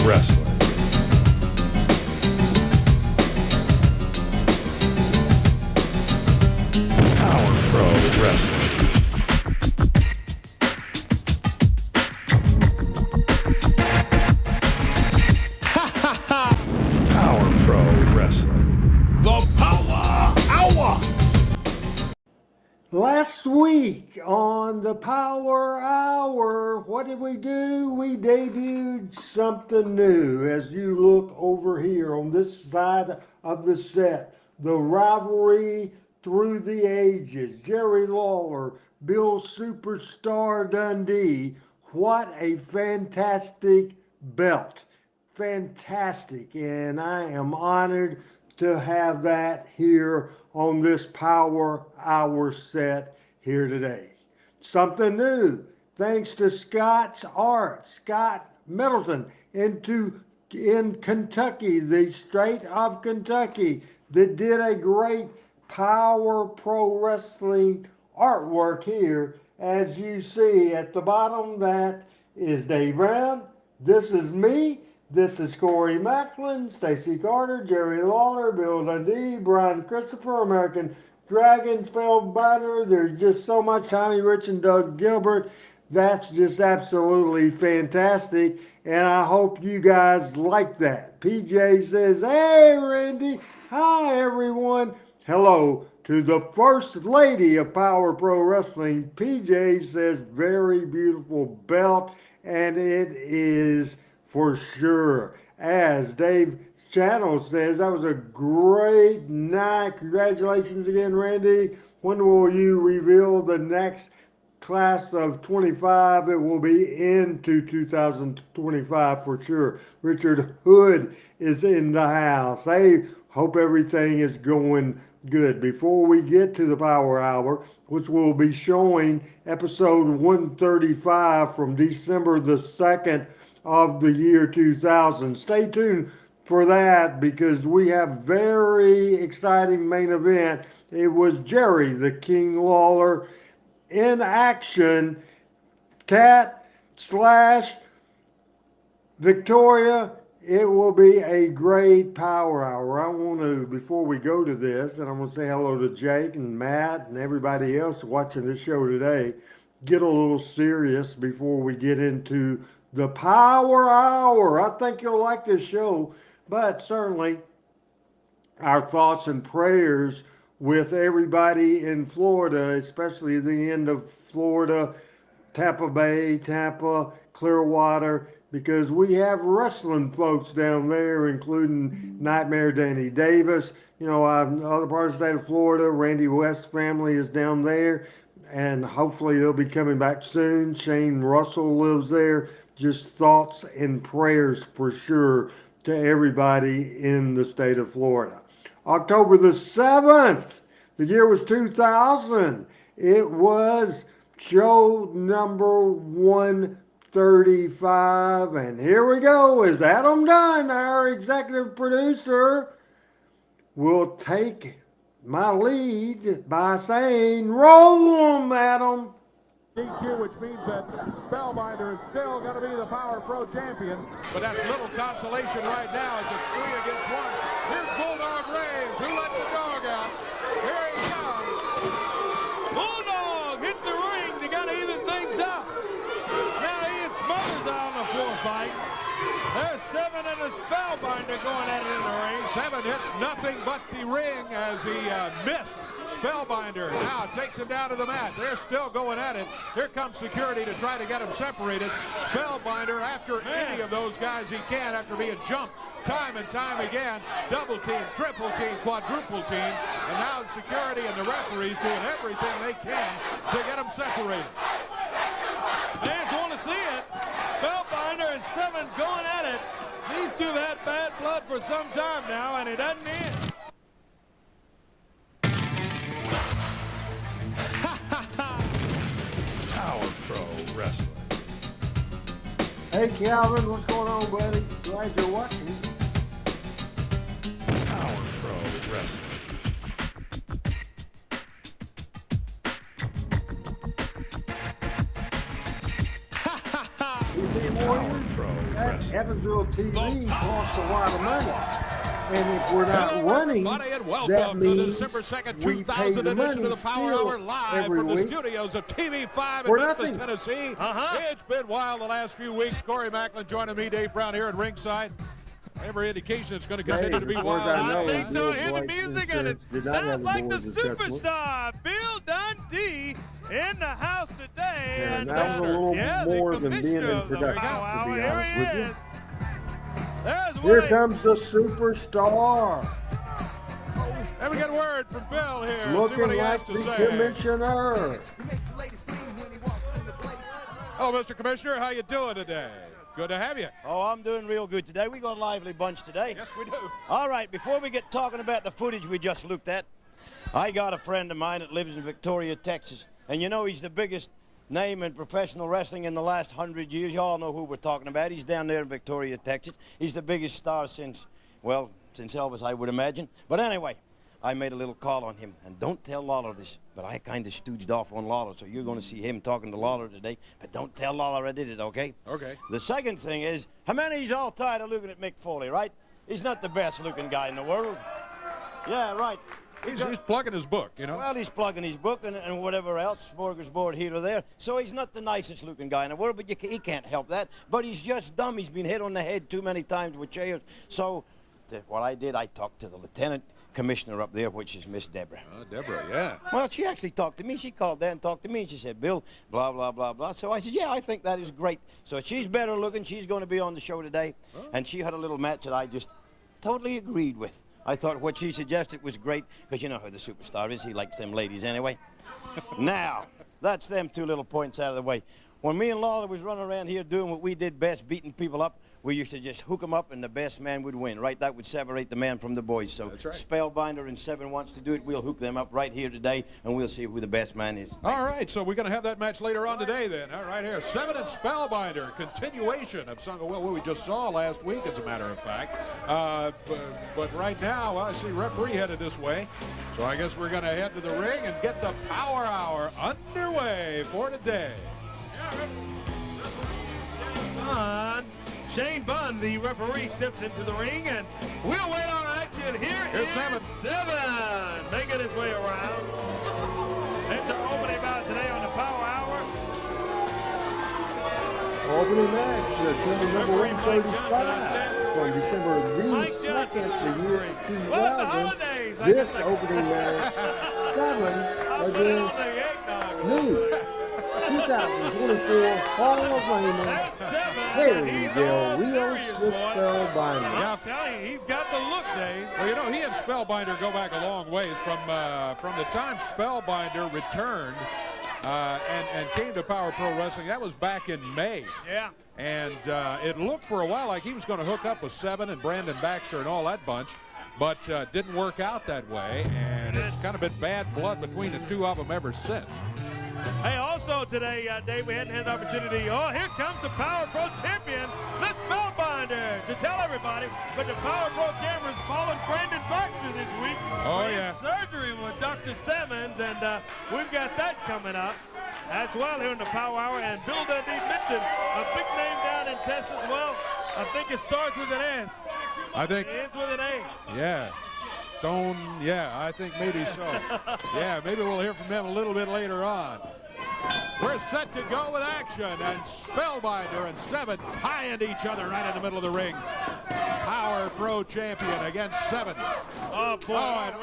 Wrestling. Power Pro Wrestling. Power Pro Wrestling. The Powa Howa. Last week on the Power Hour, what did we do? We debuted something new. As you look over here on this side of the set, the rivalry through the ages. Jerry Lawler, Bill Superstar Dundee. What a fantastic belt. Fantastic. And I am honored to have that here on this Power Hour set here today. Something new, thanks to Scott Middleton in Kentucky, the state of Kentucky, that did a great Power Pro Wrestling artwork here. As you see at the bottom, that is Dave Brown. This is me. This is Corey Macklin, Stacy Carter, Jerry Lawler, Bill Dundee, Brian Christopher, American Dragon, Spellbinder. There's just so much. Tommy Rich and Doug Gilbert. That's just absolutely fantastic. And I hope you guys like that. PJ says, hey, Randy. Hi, everyone. Hello to the First Lady of Power Pro Wrestling. PJ says, very beautiful belt. And it is for sure. As Dave Channel says, that was a great night. Congratulations again, Randy. When will you reveal the next class of 25? It will be into 2025 for sure. Richard Hood is in the house. Hey, hope everything is going good. Before we get to the Power Hour, which will be showing episode 135 from December the 2nd, of the year 2000. Stay tuned for that because we have very exciting main event. It was Jerry the King Lawler in action. Cat / Victoria. It will be a great Power Hour. I want to, before we go to this, and I want to say hello to Jake and Matt and everybody else watching this show today, get a little serious before we get into the Power Hour. I think you'll like this show, but certainly our thoughts and prayers with everybody in Florida, especially the end of Florida, Tampa Bay, Tampa, Clearwater, because we have wrestling folks down there, including Nightmare Danny Davis. You know, other parts of the state of Florida, Randy West family is down there, and hopefully they'll be coming back soon. Shane Russell lives there. Just thoughts and prayers for sure to everybody in the state of Florida. October the 7th, the year was 2000. It was show number 135. And here we go, as Adam Dunn, our executive producer, will take my lead by saying, roll 'em, Adam. DQ, which means that Spellbinder is still going to be the Power Pro champion. But that's little consolation right now as it's 3 against 1. Here's Bulldog Reigns, who let the dog out. Here he comes. Bulldog hit the ring. They got to even things up. Now he is smothers out on the floor fight. There's 7 and a Spellbinder going at it in the ring. 7 hits nothing but the ring as he missed. Spellbinder now takes him down to the mat. They're still going at it. Here comes security to try to get him separated. Spellbinder, after any of those guys he can, after being jumped time and time again, double team, triple team, quadruple team, and now the security and the referees doing everything they can to get him separated. Fans want to see it. Spellbinder and 7 going at it. These two have had bad blood for some time now, and it doesn't end. Power Pro Wrestling. Hey, Calvin, what's going on, buddy? Glad you're watching. Power Pro Wrestling. PC Power Warrior, Pro that's Evansville TV costs a lot of money. And if we're not Hello, running, everybody, and that welcome to the means December 2nd, we pay 2000 the edition money of the Power still Hour live every from the week studios of TV5 in for Memphis, nothing. Tennessee. It's been wild the last few weeks. Corey Macklin joining me, Dave Brown here at ringside. Every indication it's going to continue to be as far as wild. I know, I think so. Bill's Hear the like music, this, and it did not have sounds a like the board assessment. superstar, Bill Dundee, in the house today. Yeah, and that was a little the more than being commissioner in of the production, Power to be Hour. Here honest he with you. is. There's Here Willie. comes the superstar, And we get a word from Bill here. See looking what he has like to the say. commissioner. Hello, Mr. Commissioner. How you doing today? Good to have you. Oh, I'm doing real good today. We got a lively bunch today. Yes, we do. All right, before we get talking about the footage we just looked at, I got a friend of mine that lives in Victoria, Texas. And you know he's the biggest name in professional wrestling in the last 100 years. You all know who we're talking about. He's down there in Victoria, Texas. He's the biggest star since, well, since Elvis, I would imagine. But anyway, I made a little call on him. And don't tell Lawler this, but I kind of stooged off on Lawler, so you're going to see him talking to Lawler today. But don't tell Lawler I did it, okay? Okay. The second thing is, how many of you's all tired of looking at Mick Foley, right? He's not the best looking guy in the world. Yeah, right. He's plugging his book, you know. Well, he's plugging his book and whatever else, smorgasbord here or there. So he's not the nicest looking guy in the world, but he can't help that. But he's just dumb. He's been hit on the head too many times with chairs. So what I did, I talked to the lieutenant commissioner up there, which is Miss Deborah. Deborah, yeah. Well, she actually talked to me. She called down and talked to me. She said, Bill, blah, blah, blah, blah. So I said, yeah, I think that is great. So she's better looking. She's going to be on the show today. Oh. And she had a little match that I just totally agreed with. I thought what she suggested was great, because you know who the superstar is. He likes them ladies anyway. Now, that's them two little points out of the way. When me and Lawler was running around here doing what we did best, beating people up, we used to just hook them up and the best man would win, right? That would separate the man from the boys. So that's right. Spellbinder and Seven wants to do it. We'll hook them up right here today, and we'll see who the best man is. All right, so we're going to have that match later on today then. All right, here, Seven and Spellbinder, continuation of what we just saw last week, as a matter of fact. But right now, I see referee headed this way. So I guess we're going to head to the ring and get the Power Hour underway for today. Shane Bunn, the referee, steps into the ring, and we'll wait on action. Here's Seven making his way around. It's our opening bout today on the Power Hour. Opening match, show number 135 from December the 2nd, the year 2000. This opening match, Seven against new 2024 Hall of Famer Hales, the Spellbinder. I'm telling you, he's got the look, Dave. Well, you know, he and Spellbinder go back a long ways from the time Spellbinder returned and came to Power Pro Wrestling. That was back in May. Yeah. And it looked for a while like he was going to hook up with Seven and Brandon Baxter and all that bunch, but didn't work out that way. And it's kind of been bad blood between the two of them ever since. Hey, also today, Dave, we hadn't had an opportunity. Oh, here comes the Power Pro champion, the Spellbinder, to tell everybody. But the Power Pro cameras followed Brandon Baxter this week. Oh, for his yeah. surgery with Dr. Simmons, and we've got that coming up as well here in the Power Hour. And Bill Dundee mentioned a big name down in Texas. Well, I think it starts with an S. I think. It ends with an A. Yeah. Stone, yeah, I think maybe so. Yeah, maybe we'll hear from them a little bit later on. We're set to go with action, and Spellbinder and Seven tying to each other right in the middle of the ring. Power Pro champion against Seven. Oh, boy, and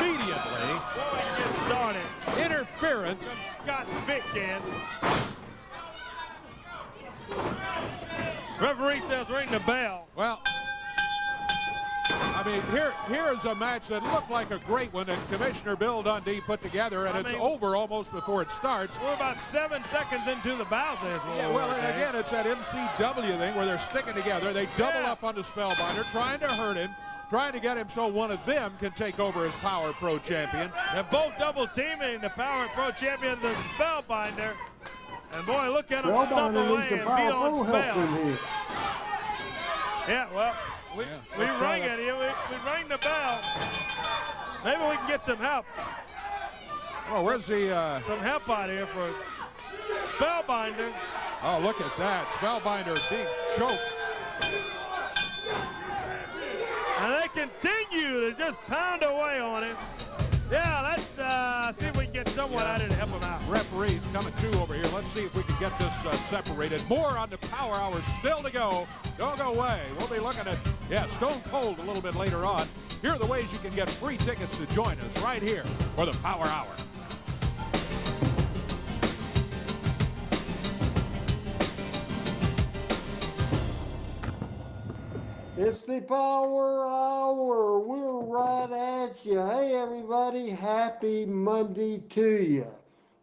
immediately, before we get started, interference from Scott Vick in. Referee says ring the bell. Well, I mean, here is a match that looked like a great one that Commissioner Bill Dundee put together, and it's over almost before it starts. We're about 7 seconds into the bout. Yeah, well, and again, it's that MCW thing where they're sticking together. They double up on the Spellbinder, trying to hurt him, trying to get him so one of them can take over as Power Pro champion. They're both double teaming the Power Pro champion, the Spellbinder. And boy, look at him stumble away and beat on Spell. Yeah, well, we ring it here. We ring the bell. Maybe we can get some help. Oh, where's the... some help out here for Spellbinder. Oh, look at that. Spellbinder being choked. And they continue to just pound away on him. Yeah, let's see if we can get someone out here to help him out. Referees coming too over here. Let's see if we can get this separated. More on the Power Hour still to go. Don't go away. We'll be looking at, Stone Cold a little bit later on. Here are the ways you can get free tickets to join us right here for the Power Hour. It's the Power Hour. We're right at you. Hey, everybody. Happy Monday to you.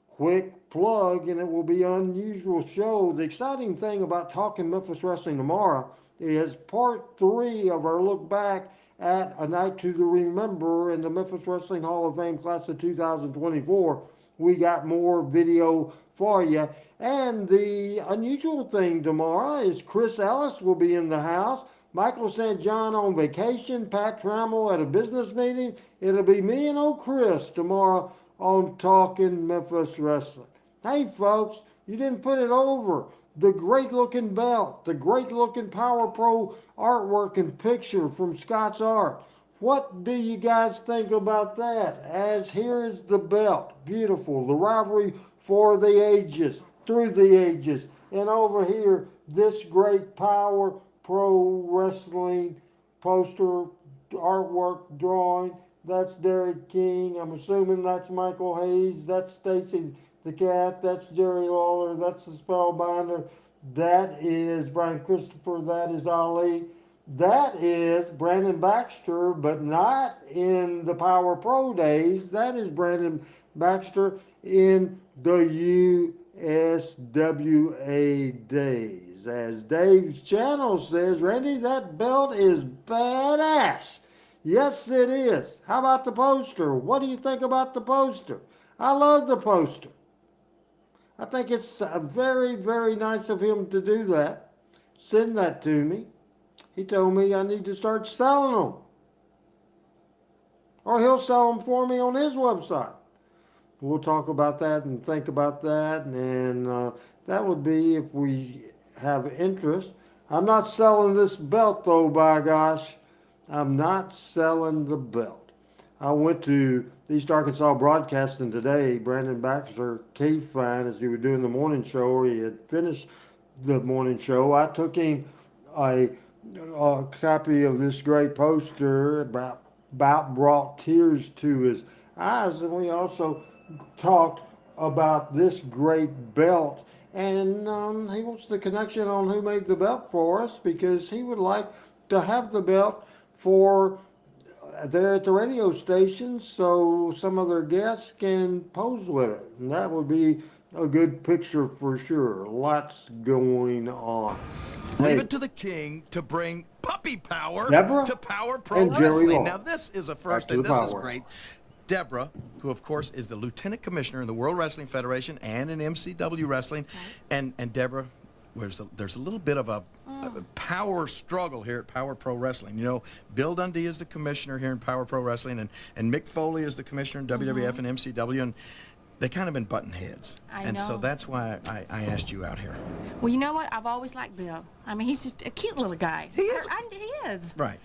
Quick plug, and it will be an unusual show. The exciting thing about Talking Memphis Wrestling tomorrow is part 3 of our look back at A Night to the Remember in the Memphis Wrestling Hall of Fame class of 2024. We got more video for you. And the unusual thing tomorrow is Chris Ellis will be in the house. Michael St. John on vacation, Pat Trammell at a business meeting. It'll be me and old Chris tomorrow on Talking Memphis Wrestling. Hey folks, you didn't put it over. The great looking belt, the great looking Power Pro artwork and picture from Scott's Art. What do you guys think about that? As here is the belt, beautiful, the rivalry for the ages, through the ages. And over here, this great Power Pro Wrestling poster, artwork, drawing. That's Derek King. I'm assuming that's Michael Hayes. That's Stacy the Cat. That's Jerry Lawler. That's the Spellbinder. That is Brian Christopher. That is Ali. That is Brandon Baxter, but not in the Power Pro days. That is Brandon Baxter in the USWA days. As Dave's channel says, Randy, that belt is badass. Yes, it is. How about the poster? What do you think about the poster? I love the poster. I think it's very, very nice of him to do that. Send that to me. He told me I need to start selling them. Or he'll sell them for me on his website. We'll talk about that and think about that. And that would be if we have interest. I'm not selling this belt though, by gosh. I'm not selling the belt. I went to East Arkansas Broadcasting today. Brandon Baxter cave fine as he was doing the morning show, or he had finished the morning show. I took him a copy of this great poster, about brought tears to his eyes. And we also talked about this great belt. And he wants the connection on who made the belt for us, because he would like to have the belt for there at the radio station so some of their guests can pose with it. And that would be a good picture for sure. Lots going on. Leave it to the king to bring puppy power Deborah to Power Pro and Jerry Wrestling. Law. Now this is a first, Back to and the this is Power. great. Deborah, who of course is the Lieutenant Commissioner in the World Wrestling Federation and in MCW Wrestling, and Deborah, there's a little bit of a power struggle here at Power Pro Wrestling. You know, Bill Dundee is the commissioner here in Power Pro Wrestling, and Mick Foley is the commissioner in WWF and MCW, and they kind of been butting heads. I know. So that's why I asked you out here. Well, you know what? I've always liked Bill. I mean, he's just a cute little guy. He is. He is. Right.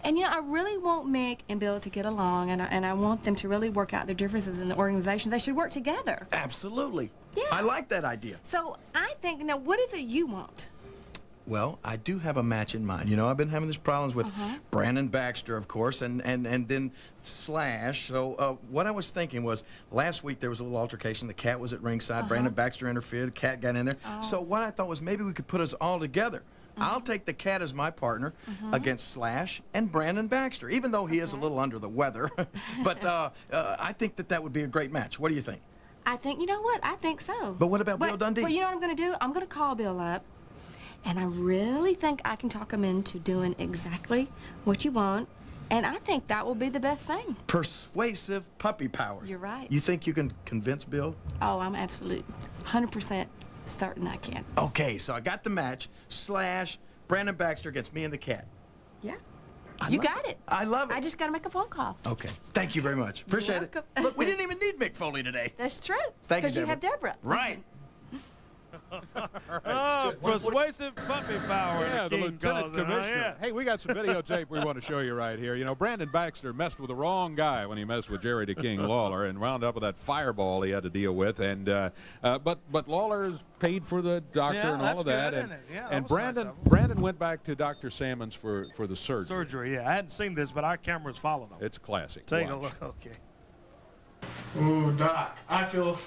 And, you know, I really want Mick and Bill to get along, and I want them to really work out their differences in the organization. They should work together. Absolutely. Yeah. I like that idea. So I think, now, what is it you want? Well, I do have a match in mind. You know, I've been having these problems with Brandon Baxter, of course, and then Slash. So what I was thinking was, last week there was a little altercation. The Cat was at ringside. Brandon Baxter interfered. The Cat got in there. So what I thought was maybe we could put us all together. I'll take the Cat as my partner against Slash and Brandon Baxter, even though he is a little under the weather. But I think that would be a great match. What do you think? I think, you know what? I think so. But what about Bill Dundee? But you know what I'm going to do? I'm going to call Bill up, and I really think I can talk him into doing exactly what you want, and I think that will be the best thing. Persuasive puppy powers. You're right. You think you can convince Bill? Oh, I'm absolutely 100% certain I can. Okay, so I got the match. Slash, Brandon Baxter against me and the Cat. Yeah. I You love got it. I love it. I just got to make a phone call. Okay. Thank you very much. Appreciate it. welcome. Look, we didn't even need Mick Foley today. That's true. Thank you, Because you have Deborah. Right. Oh, persuasive puppy power. Yeah, the King lieutenant calls it, huh? commissioner. Yeah. Hey, we got some videotape we want to show you right here. You know, Brandon Baxter messed with the wrong guy when he messed with Jerry the King Lawler and wound up with that fireball he had to deal with. And but Lawler's paid for the doctor Yeah, and all of that's that. good, And, isn't it? Yeah, and that was nice Brandon of him. Brandon went back to Dr. Salmons for the surgery. Surgery, yeah. I hadn't seen this, but our camera's following them. It's classic. Take a Watch. look. Okay. Ooh, Doc, I feel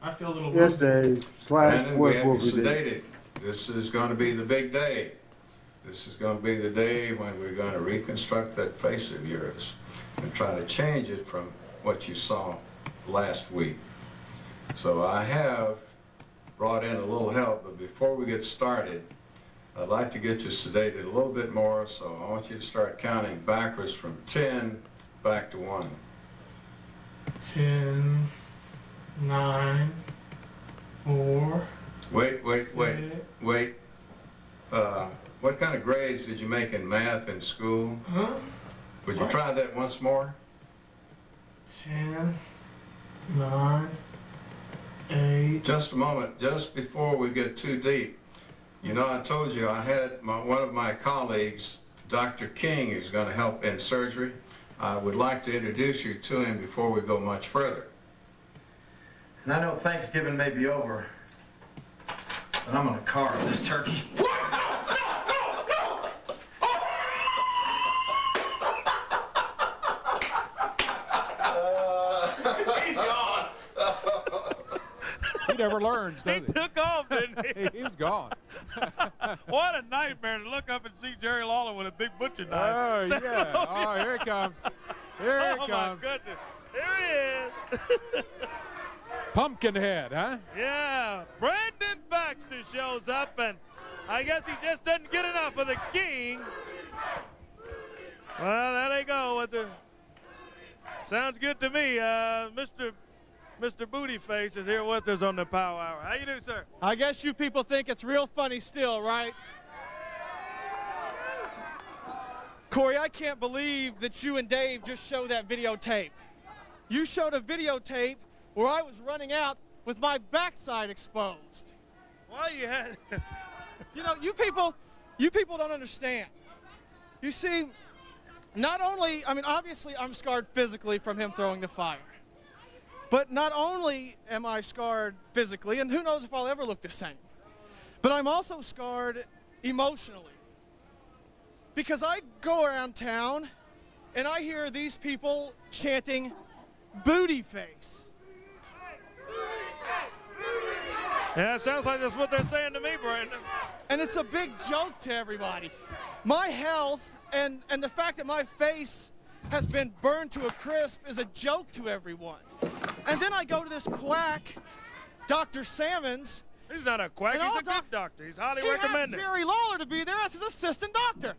a little Yes, woozy. Dave. Slash Brandon, we what have will you we do? sedated. This is going to be the big day. This is going to be the day when we're going to reconstruct that face of yours and try to change it from what you saw last week. So I have brought in a little help, but before we get started, I'd like to get you sedated a little bit more, so I want you to start counting backwards from 10 back to 1. 10, 9, 4. Wait. Six. What kind of grades did you make in math in school? Huh? Would you try that once more? 10, 9, 8. Just a moment, just before we get too deep. You know, I told you I had one of my colleagues, Dr. King, who's going to help in surgery. I would like to introduce you to him before we go much further. And I know Thanksgiving may be over, but I'm gonna carve this turkey. He's gone. He never learns, He does he? took off, didn't he? He was gone. What a nightmare to look up and see Jerry Lawler with a big butcher Oh, knife. yeah. Oh, here it comes. Here it Oh, my comes. goodness. Here he is. Pumpkinhead, huh? Yeah, Brandon Baxter shows up, and I guess he just doesn't get enough of the King. Well, there they go with the. Sounds good to me. Mr. Bootyface is here with us on the Power Hour. How you do, sir? I guess you people think it's real funny still, right? Corey, I can't believe that you and Dave just showed that videotape. You showed a videotape where I was running out with my backside exposed. Well, you had. You know, you people don't understand. You see, not only, I mean, obviously I'm scarred physically from him throwing the fire. But not only am I scarred physically, and who knows if I'll ever look the same, but I'm also scarred emotionally. Because I go around town and I hear these people chanting, "Booty face." Yeah, it sounds like that's what they're saying to me, Brandon. And it's a big joke to everybody. My health and the fact that my face has been burned to a crisp is a joke to everyone. And then I go to this quack, Dr. Salmons. He's not a quack. And He's all a good doctor. He's highly He had recommended. Jerry Lawler to be there as his assistant doctor.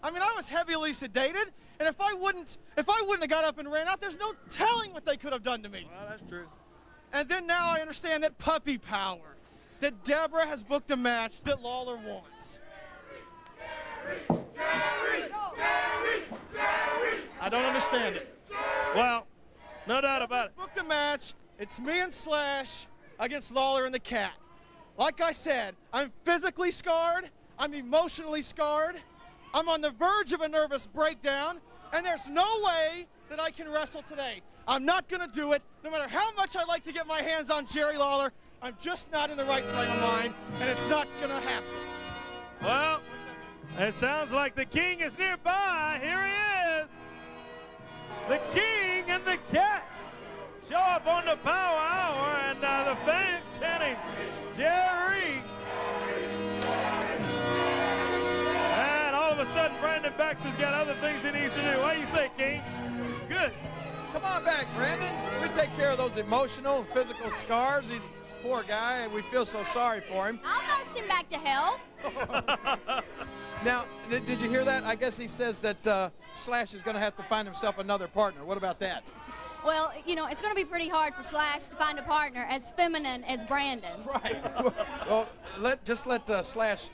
I mean, I was heavily sedated, and if I wouldn't have got up and ran out, there's no telling what they could have done to me. Well, that's true. And then now I understand that puppy power, that Deborah has booked a match that Lawler wants. I don't understand it. Well, no doubt about it. Booked a match. It's me and Slash against Lawler and the Cat. Like I said, I'm physically scarred. I'm emotionally scarred. I'm on the verge of a nervous breakdown, and there's no way that I can wrestle today. I'm not going to do it, no matter how much I'd like to get my hands on Jerry Lawler. I'm just not in the right frame of mind, and it's not going to happen. Well, it sounds like the King is nearby. Here he is. The King and the Cat show up on the Power Hour, and the fans chanting, Jerry. And all of a sudden, Brandon Baxter's got other things he needs to do. What do you say, King? Good. Come on back, Brandon. We take care of those emotional and physical scars. He's a poor guy, and we feel so sorry for him. I'll nurse him back to health. Now, did you hear that? I guess he says that Slash is going to have to find himself another partner. What about that? Well, you know, it's going to be pretty hard for Slash to find a partner as feminine as Brandon. Right. Well, let Slash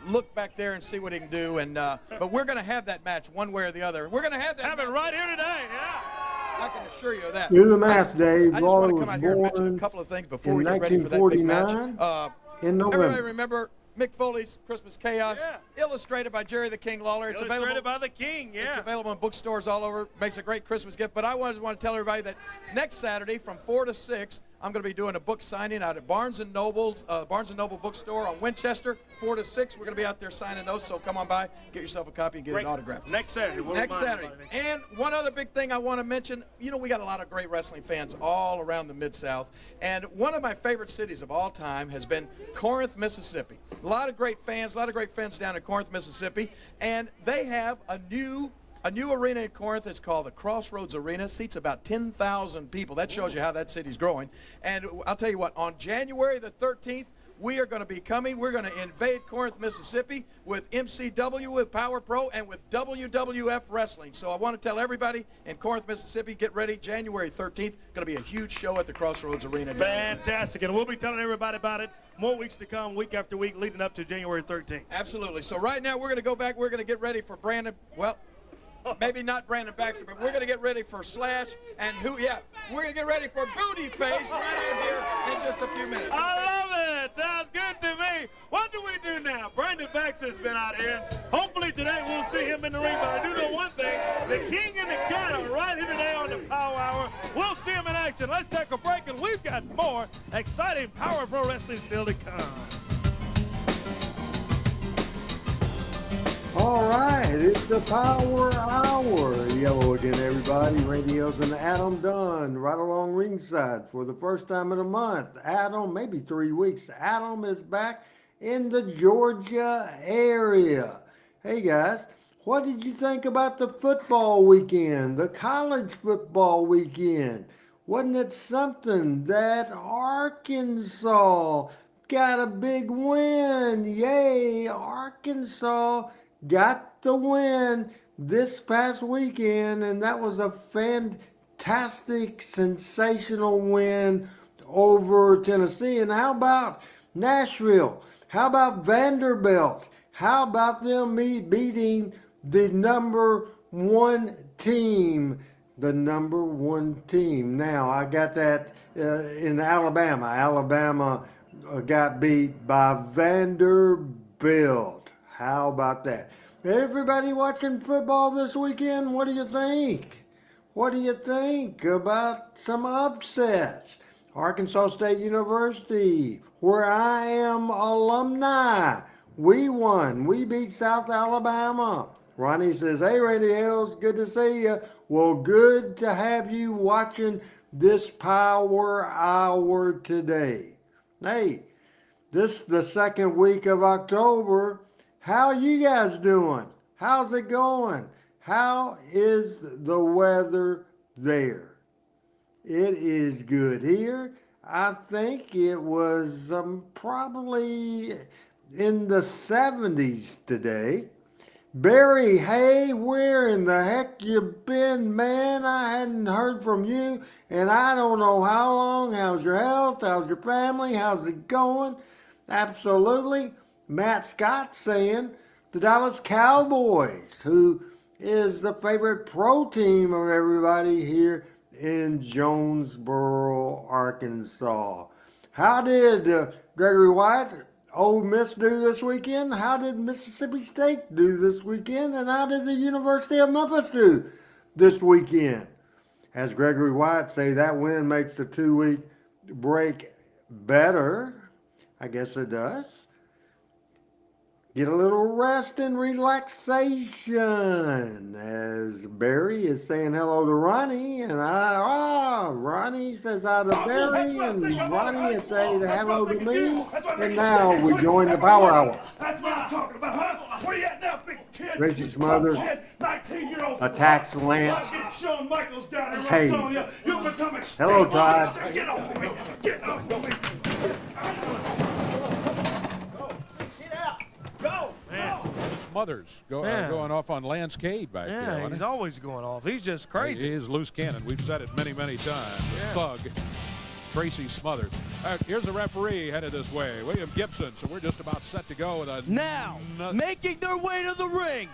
look back there and see what he can do. And but we're going to have that match one way or the other. We're going to have that. Have it right here today. Yeah. I can assure you of that. Do the math, Dave. I just want to Lawler come was out here and mention born a couple of things before in we get ready for that big match. 1949. In November. Everybody remember Mick Foley's Christmas Chaos, illustrated by Jerry the King Lawler. It's Illustrated by the King, It's available in bookstores all over. Makes a great Christmas gift. But I want to tell everybody that next Saturday from 4 to 6, I'm going to be doing a book signing out at Barnes & Noble bookstore on Winchester. 4 to 6, we're going to be out there signing those. So come on by, get yourself a copy and get it autographed. Next Saturday. Next Saturday. And one other big thing I want to mention, you know, we got a lot of great wrestling fans all around the Mid-South. And one of my favorite cities of all time has been Corinth, Mississippi. A lot of great fans down in Corinth, Mississippi. And they have a new arena in Corinth. It's called the Crossroads Arena. Seats about 10,000 people. That shows you how that city's growing. And I'll tell you what, on January the 13th, we are going to be coming. We're going to invade Corinth, Mississippi with MCW, with Power Pro, and with WWF Wrestling. So I want to tell everybody in Corinth, Mississippi, get ready. January 13th, going to be a huge show at the Crossroads Arena. Fantastic. And we'll be telling everybody about it more weeks to come, week after week, leading up to January 13th. Absolutely. So right now, we're going to go back. We're going to get ready for Brandon. Well, maybe not Brandon Baxter, but we're going to get ready for Slash and we're going to get ready for Booty Face right out here in just a few minutes. I love it. Sounds good to me. What do we do now? Brandon Baxter's been out here. Hopefully today we'll see him in the ring, but I do know one thing. The King and the Cat are right here today on the Power Hour. We'll see him in action. Let's take a break, and we've got more exciting Power Pro Wrestling still to come. All right, it's the Power Hour. Hello again, everybody. Radio's and Adam Dunn right along ringside for the first time in a month. Adam, maybe 3 weeks. Adam is back in the Georgia area. Hey, guys, what did you think about the football weekend, the college football weekend? Wasn't it something that Arkansas got a big win? Yay, Arkansas got the win this past weekend, and that was a fantastic, sensational win over Tennessee. And how about Nashville? How about Vanderbilt? How about them beating the number one team? The number one team. Now, I got that in Alabama. Alabama got beat by Vanderbilt. How about that? Everybody watching football this weekend, what do you think? What do you think about some upsets? Arkansas State University, where I am alumni, we won. We beat South Alabama. Ronnie says, hey, Randy Hales, good to see you. Well, good to have you watching this Power Hour today. Hey, this is the second week of October. How you guys doing? How's it going? How is the weather there? It is good here. I think it was probably in the 70s today. Barry, hey, where in the heck you been, man? I hadn't heard from you, and I don't know how long. How's your health? How's your family? How's it going? Absolutely. Matt Scott saying the Dallas Cowboys, who is the favorite pro team of everybody here in Jonesboro, Arkansas. How did Gregory White, Ole Miss, do this weekend? How did Mississippi State do this weekend? And how did the University of Memphis do this weekend? As Gregory White say, that win makes the 2-week break better. I guess it does. Get a little rest and relaxation, as Barry is saying hello to Ronnie, and Ronnie says hi to Barry, and Ronnie is saying hello to me, and now we join the Power Hour. That's what I'm talking about, huh? Where you at now, big kid? Gracie Smothers 19-year-old attacks Lance. Shawn Michaels down here. Hey. You become Hello, Todd. Get off of me. Get off of me. Smothers going off on Lance Cade back there. Yeah, he's always going off. He's just crazy. He is loose cannon. We've said it many, many times. Yeah. Thug. Tracy Smothers. All right, here's a referee headed this way, William Gibson. So we're just about set to go with a now making their way to the ring.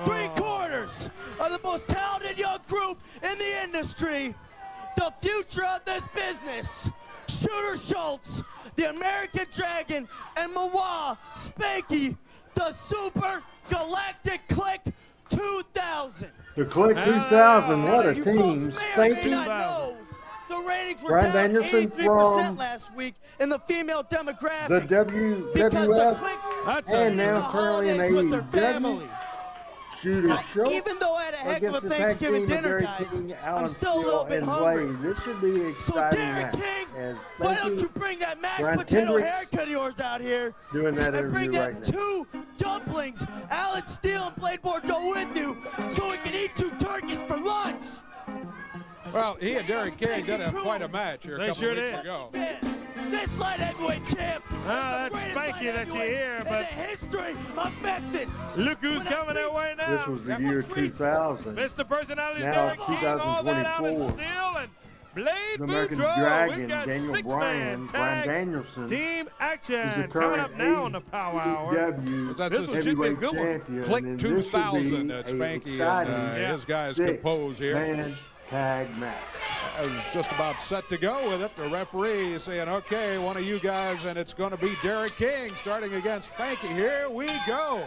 3/4 of the most talented young group in the industry. The future of this business. Shooter Schultz, the American Dragon, and Powa, Spanky, the Super Galactic Click 2000. The Click 2000, what a You team. folks may or may not Spanky, know, the ratings were Brian down Danielson 83% from last week in the female demographic. the because the WWF, Click and now the currently in holidays with their AEW. family. Shooter Show Even though I had a heck of against a the tag Thanksgiving team of dinner, Derek guys, King, I'm Alan still a little Steele, bit and hungry. Blade. This should be an So exciting Derek match. King, As why don't Spanky you bring that mashed Brian potato Kendricks haircut of yours out here doing that and bring interview that right now. 2 dumplings, Alan Steele and Blade Bordeaux with you so we can eat 2 turkeys for lunch. Well, he and Derek King did have quite a match here a couple sure weeks did. ago. This light heavyweight champ That's Spanky that you hear, in the but history of Memphis. look who's coming their way now. This was the year 2000. Mr. Personality, Now Derek King, all that out and 2024. Steele, and Blade The American Boudreaux. Dragon, We've got Daniel 6-man Bryan, Brian tag Danielson, team is the action coming current up now on the Power Hour. AEW That's This one should be a heavyweight good one. champion. Click and this should 2000 be that a Spanky exciting and his guys compose here. six-man tag match. Just about set to go with it. The referee is saying, okay, one of you guys, and it's going to be Derek King starting against Spanky. Here we go.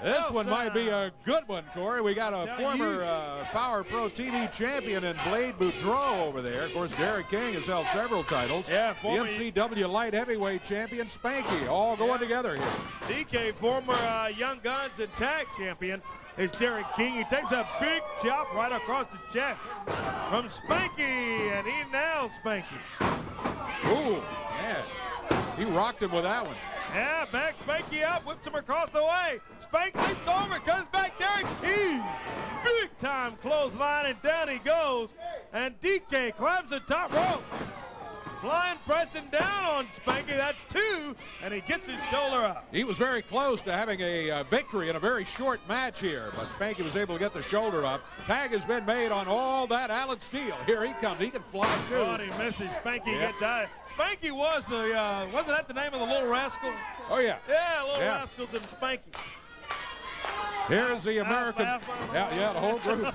This one might be a good one, Corey. We got a former Power Pro TV champion in Blade Boudreaux over there. Of course, Derek King has held several titles. Yeah, the former MCW light heavyweight champion Spanky, all going together here. DK, former Young Guns and tag champion, is Derek King. He takes a big chop right across the chest from Spanky, and he nails Spanky. Ooh, man. He rocked him with that one. Yeah, back Spanky up, whips him across the way. Spank leaps over, comes back, Derek King. Big time clothesline, and down he goes. And DK climbs the top rope. Flying, pressing down on Spanky, that's 2, and he gets his shoulder up. He was very close to having a victory in a very short match here, but Spanky was able to get the shoulder up. Tag has been made on all that Alan Steele. Here he comes. He can fly too. Oh, and he misses. Spanky gets out. Spanky was the, wasn't that the name of the Little Rascal? Oh, yeah. Yeah, Little Rascals and Spanky. Here's the American. Yeah, the whole group.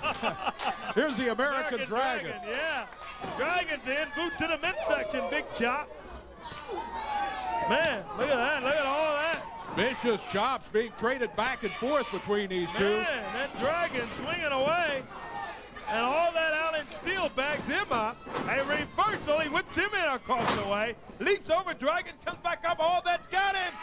Here's the American Dragon. Yeah. Dragon's in, boot to the midsection, big chop. Man, look at that, look at all that. Vicious chops being traded back and forth between these two. Man, that Dragon swinging away. And all that Alan Steele bags him up. A reversal, he whips him in across the way. Leaps over Dragon, comes back up, all that's got him.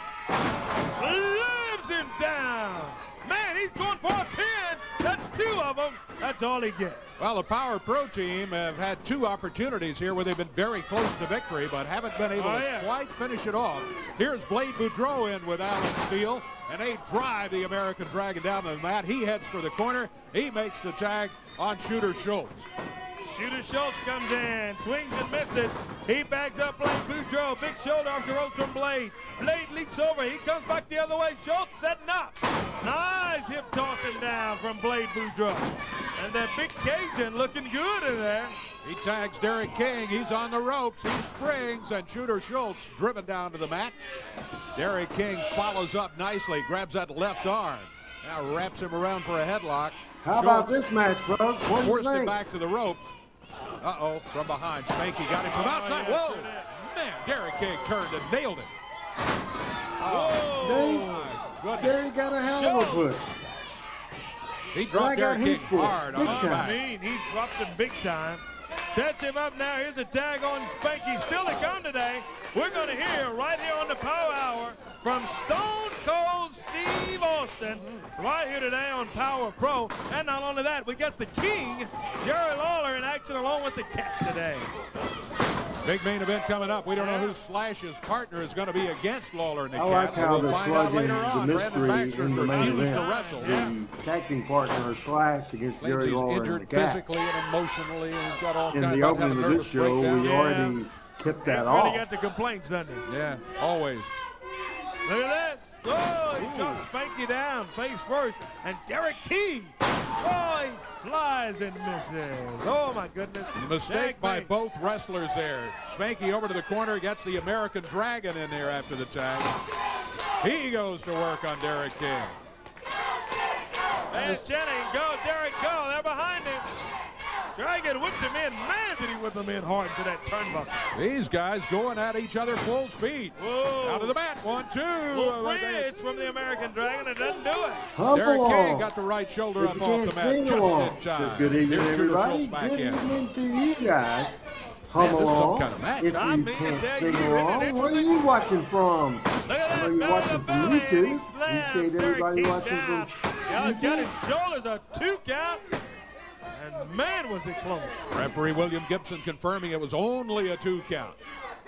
Slams him down. Man, he's going for a pin. That's 2 of them. That's all he gets. Well, the Power Pro team have had 2 opportunities here where they've been very close to victory, but haven't been able to quite finish it off. Here's Blade Boudreaux in with Alan Steele, and they drive the American Dragon down the mat. He heads for the corner. He makes the tag on Shooter Schultz. Shooter Schultz comes in, swings and misses. He bags up Blade Boudreaux. Big shoulder off the ropes from Blade. Blade leaps over. He comes back the other way. Schultz setting up. Nice hip tossing down from Blade Boudreaux. And that big Cajun looking good in there. He tags Derek King. He's on the ropes. He springs, and Shooter Schultz driven down to the mat. Derek King follows up nicely, grabs that left arm. Now wraps him around for a headlock. How about this match, folks? What do you forced him think? back to the ropes. Uh-oh, from behind. Spanky got him from outside. yeah, Whoa! sure did. Man, Derek King turned and nailed it. Whoa! My There he goodness. got a hell of a push. He dropped got Derek King hit for it. hard on Big his time. back. Mean, he dropped him big time. Sets him up now. Here's the tag on Spanky. Still to come today. We're going to hear right here on the Power Hour from Stone Cold Steve Austin right here today on Power Pro. And not only that, we got the King, Jerry Lawler, in action along with the Cat today. Big main event coming up. We don't know who Slash's partner is going to be against Lawler and the I like Cat. how We'll they're find out plugging later the on. Brandon mystery Baxter's in the main refused to event. wrestle. The tag team partner Slash against Claims Jerry he's Lawler and the injured Cat. physically and emotionally, and he's got all In kinds the of opening of nervous this show, breakdown. we already tipped that That's off. when he got the complaints, doesn't he? Yeah, always. Look at this. Oh, he drops Spanky down face first. And Derek King. Oh, he flies and misses. Oh, my goodness. Mistake Tag by made. both wrestlers there. Spanky over to the corner, gets the American Dragon in there after the tag. He goes to work on Derek King. There's Jenny. Go, Derek, go. They're behind him. Dragon whipped him in. Man, did he whip him in hard to that turnbuckle. These guys going at each other full speed. Whoa. Out of the mat. 1, 2. Bridge from the American Dragon. It doesn't do it. Derek King got the right shoulder up off the mat just in time. Good evening, Here's Shooter everybody. Schultz back Good in. evening to you guys. Hum Man, this is some along. kind of match. If you I mean to can't tell sing you, along, isn't it where are you watching from? Look at I know that. you're Belly watching to from belly, and he YouTube. slams Appreciate Derek everybody King watching down. from Yeah, he's got YouTube. his shoulders a 2 count. And man, was it close. Referee William Gibson confirming it was only a 2 count.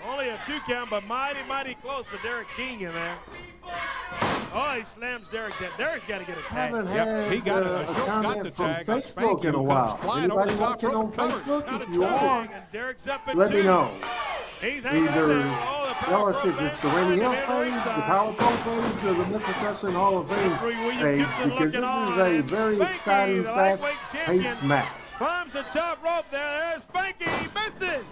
Only a 2 count, but mighty, mighty close for Derek King in there. Oh, he slams Derek down. Derek's got to get a tag. Haven't Yep, had he got it. a Schultz got comment the from tag on Facebook Spanky, in a who while. comes flying over Anybody the top watching on rope, covers. Facebook? Count If of you 2. are, And Derek's up at let 2. me know. He's hanging Either in there. Oh, the tell Power us Pro if it's fans the Randy behind Hales him page, the ringside. Power Pro page, or the Memphis Wrestling Hall of Fame Referee William page, Gibson because this looking on, is a and very Spanky, exciting, the lightweight champion, fast-paced match. climbs the top rope there. There's Spanky. He misses.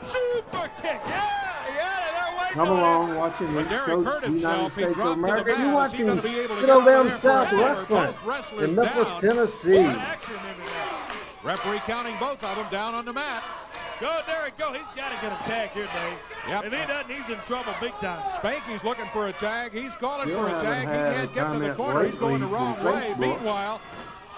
Super kick. Yeah, Come along, watching When the Derek Coast hurt United himself, he States of dropped to the America. mat. You're Is he watching gonna be able to Good get Old out Down there South forever? Wrestling Both wrestlers in Memphis, down. Tennessee. action in there. Referee counting both of them down on the mat. Go, Derek, go. He's got to get a tag here, Dave. Yep. If he doesn't, he's in trouble big time. Spanky's looking for a tag. He's calling Still for a haven't tag. He had can't a get to the comment corner. He's going the lately wrong from way. Facebook. Meanwhile,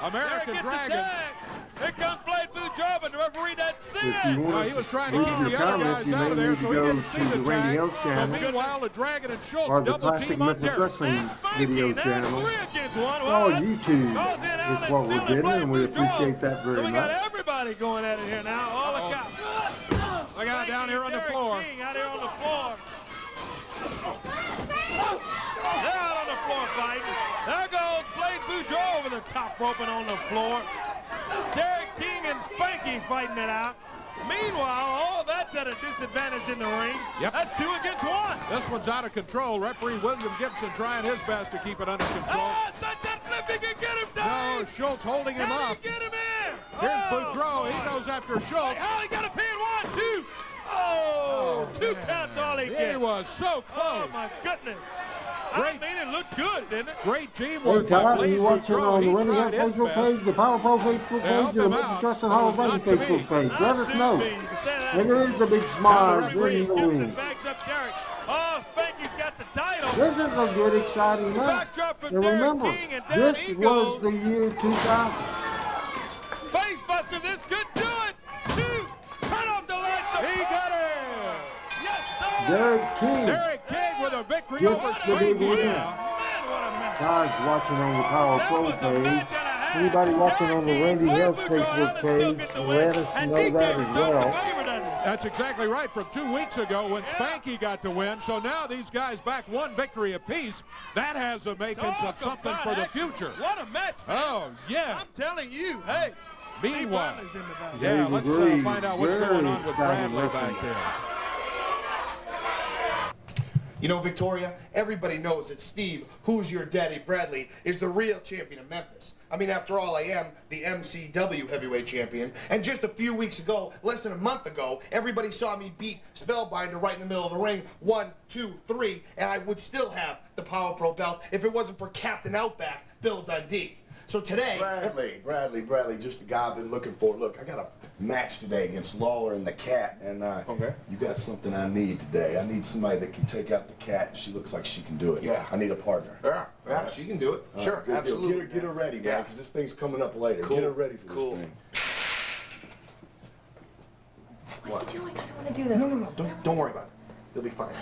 Derek American gets a Dragon. tag. Here comes Blade Boudreaux, but the referee doesn't see If you it. want No, he was trying to leave keep your the other comment, guys you out may of there, need so to he go didn't see to the the Randy tag. Hales So channel meanwhile, the Dragon and Schultz or the double Classic team on Memphis Derek. Wrestling And Spanky, video now channel. it's 3 against 1. All YouTube Calls in is Allen what we're stealing getting, Blade and we Boudreaux. appreciate that So very we got much. everybody going at it here now. Oh, look out. Look out down here on the Derek floor. King out here on the floor. They're out on the floor fighting. There goes Blade Boudreaux over the top rope and on the floor. Derek King and Spanky fighting it out. Meanwhile, all that's at a disadvantage in the ring. Yep. That's 2 against 1. This one's out of control. Referee William Gibson trying his best to keep it under control. Ah, sunset flip, he can get him down. No, Schultz holding him Can he up. get him in? Here's Oh, Boudreaux. He goes after Schultz. Oh, he got a pin. 1, 2. Oh, 2 counts all he He gets. was so Oh, close. my goodness. Great. I mean, it looked good, didn't it? Great Hey, teamwork by Todd, are Blade you watching Boudreaux. on the He Randy Hales tried his Facebook best. page, the Power Pro Facebook They helped page, or the him Memphis out, Wrestling but Hall it of was Fame not to be. Facebook page? Let us Not know. to be. You can say that. And there is a big smile in Referee the Gibson wing. backs up Derek. Oh, Spanky's got the title. This is a good, exciting match. Backdrop from And Derek remember, King, and down this he was goes. the year 2000. Face buster, this could do it. 2. Turn off the lights. He got it. Yes, sir. Derek King. Derek King with a victory Gets over the big Spanky win. now. Man, what a match. Guys watching on the Power That Pro was a page, match and a half. anybody watching on the Derek Randy King, Hales Blade Boudreaux, Facebook Allen still page, get the let win, us and know DK that as returned well. the favor, doesn't he? That's exactly right. From 2 weeks ago when Spanky got the win. So now these guys back 1 victory apiece. That has the makings of something for the future. What a match, man. Oh, yeah. I'm telling you, hey. Meanwhile, Steve Bradley's in the back. yeah, Dave let's agrees. find out what's Very going on with exciting Bradley wrestling. back there. You know, Victoria, everybody knows that Steve, who's your daddy Bradley, is the real champion of Memphis. I mean, after all, I am the MCW heavyweight champion. And just a few weeks ago, less than a month ago, everybody saw me beat Spellbinder right in the middle of the ring. 1, 2, 3, and I would still have the Power Pro belt if it wasn't for Captain Outback, Bill Dundee. So today... Bradley, just the guy I've been looking for. Look, I got a match today against Lawler and the Cat, and Okay. you got something I need today. I need somebody that can take out the Cat, and she looks like she can do it. Yeah. I need a partner. Yeah, she can do it. All Sure, right, good deal. absolutely. Get her ready, man, Yeah. because this thing's coming up later. Cool. Get her ready for Cool. this thing. What are you doing? I don't want to do this. No, don't worry about it. You'll be fine.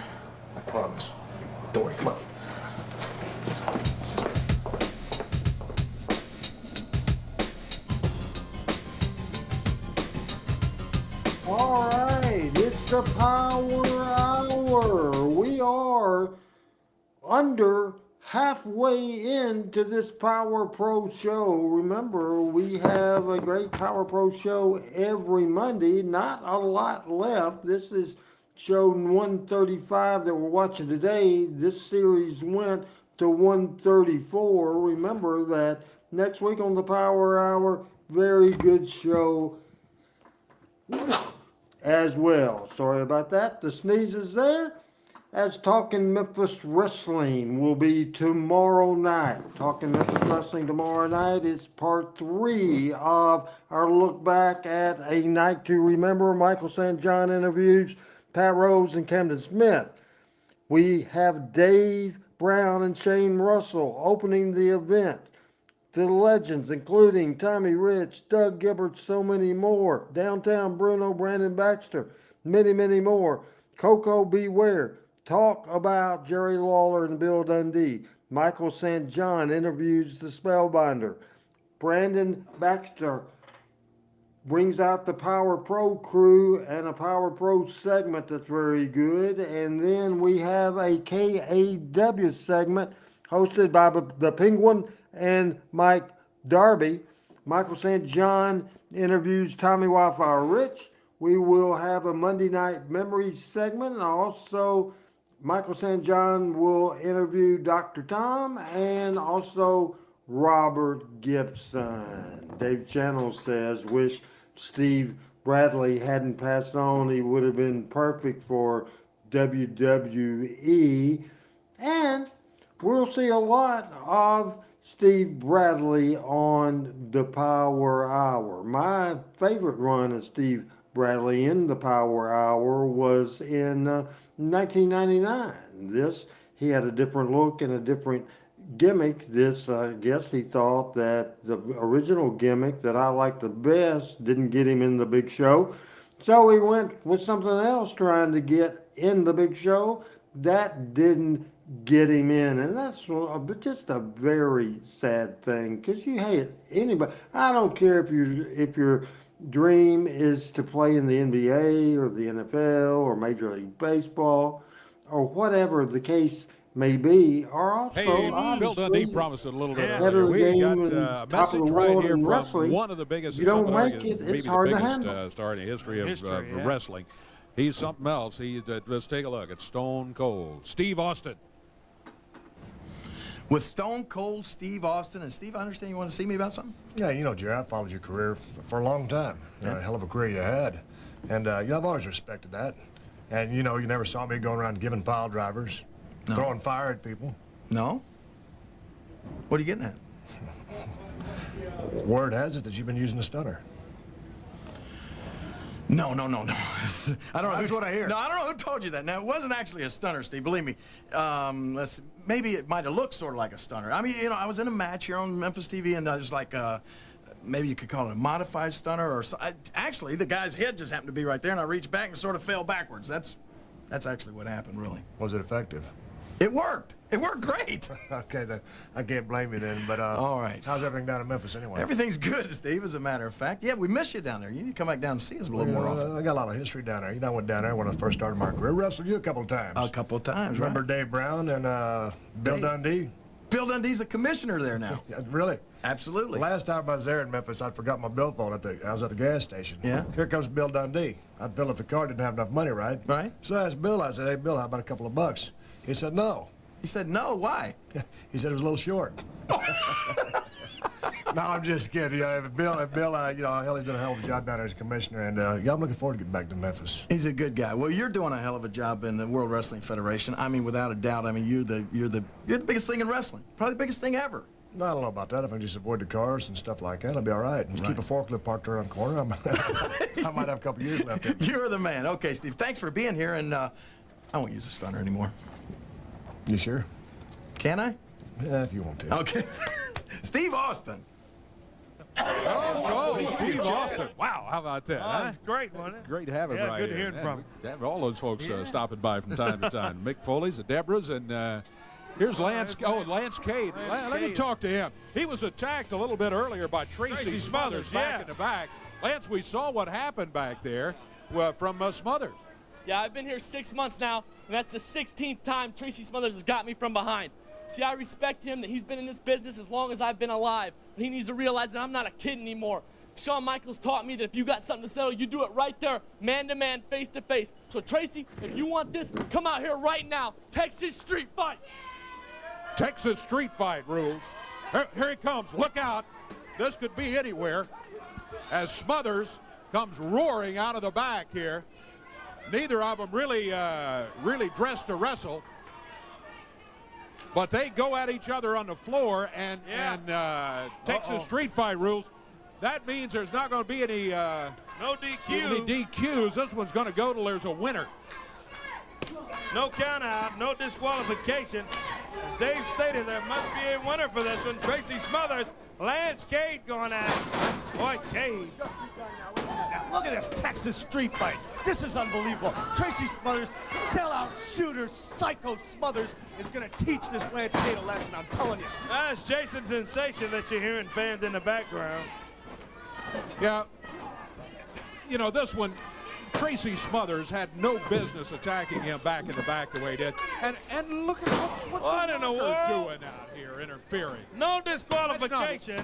I promise. Don't worry, come on. All right, it's the Power Hour. We are under halfway into this Power Pro show. Remember, we have a great Power Pro show every Monday. Not a lot left. This is show 135 that we're watching today. This series went to 134. Remember that next week on the Power Hour, very good show as well. Sorry about that. The sneeze is there. as Talking Memphis Wrestling will be tomorrow night. Talking Memphis Wrestling tomorrow night is part 3 of our look back at A Night to Remember. Michael St. John interviews Pat Rose and Camden Smith. We have Dave Brown and Shane Russell opening the event. The legends, including Tommy Rich, Doug Gibbert, so many more. Downtown Bruno, Brandon Baxter, many, many more. Coco Beware. Talk about Jerry Lawler and Bill Dundee. Michael St. John interviews the Spellbinder. Brandon Baxter brings out the Power Pro crew and a Power Pro segment that's very good. And then we have a KAW segment hosted by the Penguin and Mike Darby. Michael St. John interviews Tommy Wildfire Rich. We will have a Monday Night Memories segment, and also Michael St. John will interview Dr. Tom and also Robert Gibson. Dave Channel says, wish Steve Bradley hadn't passed on. He would have been perfect for WWE. And we'll see a lot of Steve Bradley on the Power Hour. My favorite run of Steve Bradley in the Power Hour was in 1999. He had a different look and a different gimmick. I guess he thought that the original gimmick that I liked the best didn't get him in the big show. So he went with something else trying to get in the big show. That didn't get him in, and that's just a very sad thing, because you hate anybody. I don't care if your dream is to play in the NBA or the NFL or Major League Baseball or whatever the case may be, or also hey, Bill Dundee promised it a little bit head of the earlier. We game got and a top of message the right world here in from wrestling. one of the biggest, You don't make maybe it, it's the hard to biggest handle. star in the history of wrestling. He's something else. Let's take a look at Stone Cold Steve Austin. With Stone Cold Steve Austin. And Steve, I understand you want to see me about something? Yeah, you know, Jerry, I followed your career for a long time. You know, a hell of a career you had. And I've always respected that. And, you know, you never saw me going around giving pile drivers, throwing fire at people. No? What are you getting at? Word has it that you've been using a stunner. No. I don't know. That's what I hear. No, I don't know who told you that. Now, it wasn't actually a stunner, Steve. Believe me. Maybe it might have looked sort of like a stunner. I mean, you know, I was in a match here on Memphis TV, and I was like, maybe you could call it a modified stunner, or actually, the guy's head just happened to be right there, and I reached back and sort of fell backwards. That's actually what happened, really. Was it effective? It worked. It worked great. Okay, then I can't blame you then, but all right. How's everything down in Memphis anyway? Everything's good, Steve, as a matter of fact. Yeah, we miss you down there. You need to come back down and see us a little more often. I got a lot of history down there. You know, I went down there when I first started my career. Wrestled you a couple of times. A couple of times, Remember Dave Brown and Bill Dundee? Bill Dundee's a commissioner there now. Yeah, really? Absolutely. The last time I was there in Memphis, I forgot my billfold I was at the gas station. Yeah. Here comes Bill Dundee. I'd fill up the car, didn't have enough money, right? Right. So I asked Bill, I said, hey, Bill, how about a couple of bucks? He said, no. He said, no, why? He said it was a little short. No, I'm just kidding. Bill, you know, hell, he's done a hell of a job down there as commissioner, and yeah, I'm looking forward to getting back to Memphis. He's a good guy. Well, you're doing a hell of a job in the World Wrestling Federation. I mean, without a doubt. I mean, you're the biggest thing in wrestling. Probably the biggest thing ever. No, I don't know about that. If I just avoid the cars and stuff like that, I'll be all right. Just keep a forklift parked around the corner. I might have a couple years left. You're the man. Okay, Steve. Thanks for being here, and I won't use a stunner anymore. You sure? Can I? Yeah, if you want to. Okay. Steve Austin. Oh, Steve Austin. Wow, how about that? Oh, that's great, wasn't it? Great having yeah, right good here. hearing from him. Have all those folks stopping by from time to time. Mick Foley's, the Debras, and here's Lance. Lance Cade. Let me talk to him. He was attacked a little bit earlier by Tracy Smothers back in the back. Lance, we saw what happened back there from Smothers. Yeah, I've been here 6 months now, and that's the 16th time Tracy Smothers has got me from behind. See, I respect him that he's been in this business as long as I've been alive. And he needs to realize that I'm not a kid anymore. Shawn Michaels taught me that if you got something to settle, you do it right there, man-to-man, face-to-face. So, Tracy, if you want this, come out here right now. Texas Street Fight. Texas Street Fight rules. Here he comes. Look out. This could be anywhere as Smothers comes roaring out of the back here. Neither of them really dressed to wrestle. But they go at each other on the floor, and Texas street fight rules. That means there's not going to be any no DQ. Any DQs. This one's going to go till there's a winner. No count out, no disqualification. As Dave stated, there must be a winner for this one. Tracy Smothers, Lance Cade going at it. Boy, Cade. Now, look at this Texas street fight. This is unbelievable. Tracy Smothers, sellout shooter, psycho Smothers is going to teach this Lance Cade a lesson, I'm telling you. That's Jason Sensation that you're hearing fans in the background. Yeah, you know, this one, Tracy Smothers had no business attacking him back in the back the way he did. And look at what's what in the world doing out here, interfering. No disqualification.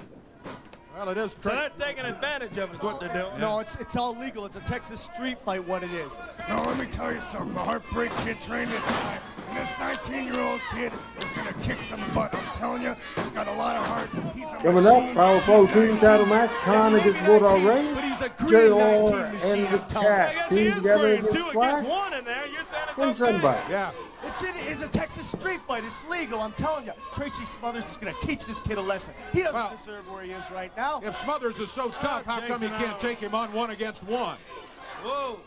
Well, it is. So they're taking advantage of it, is what they're doing. No, it's all legal. It's a Texas street fight, what it is. No, let me tell you something. The Heartbreak Kid trained this guy, and this 19-year-old kid is going to kick some butt. I'm telling you, he's got a lot of heart. He's a Coming up, machine. Power 14 title match, Con against Bulldog Ray, But he's a green JR 19 machine, and the I'm telling you. Cat team together against Two Flash against one in there. You're saying it's and okay. somebody. Yeah. It's a Texas street fight. It's legal, I'm telling you. Tracy Smothers is going to teach this kid a lesson. He doesn't deserve where he is right now. If Smothers is so tough, how come he can't take him on 1 against 1? Whoa.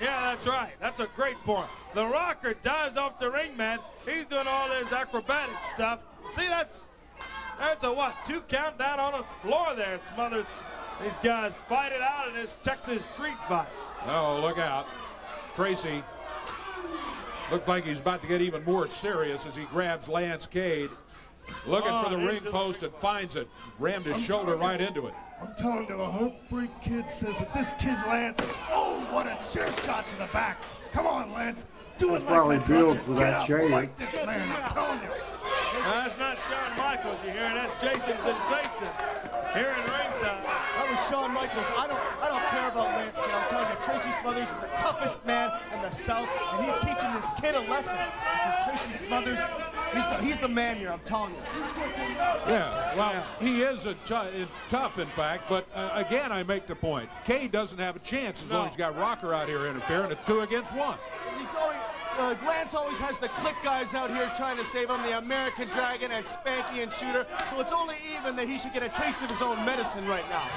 Yeah, that's right. That's a great point. The Rocker dives off the ring mat. He's doing all his acrobatic stuff. See, that's a what? 2 count down on the floor there, Smothers. These guys fight it out in this Texas street fight. Oh, look out. Tracy looks like he's about to get even more serious as he grabs Lance Cade. Looking for the ring post and finds it. Rammed his shoulder right into it. I'm telling you, the Heartbreak Kid says that this kid, Lance, oh, what a chair shot to the back. Come on, Lance. Do it Probably like built that. for Get that up, shade. fight this man, I'm telling you. That's not Shawn Michaels you're hearing. That's Jason Sensation here in ringside. That was Shawn Michaels. I don't care about Lance Cade. I'm telling you, Tracy Smothers is the toughest man in the South, and he's teaching this kid a lesson. Because Tracy Smothers, he's the man here, I'm telling you. Yeah, well, he is tough, in fact, but again, I make the point. Cade doesn't have a chance as long as he's got Rocker out here interfering. It's 2 against 1. He's always, Lance always has the click guys out here trying to save him, the American Dragon and Spanky and Shooter, so it's only even that he should get a taste of his own medicine right now.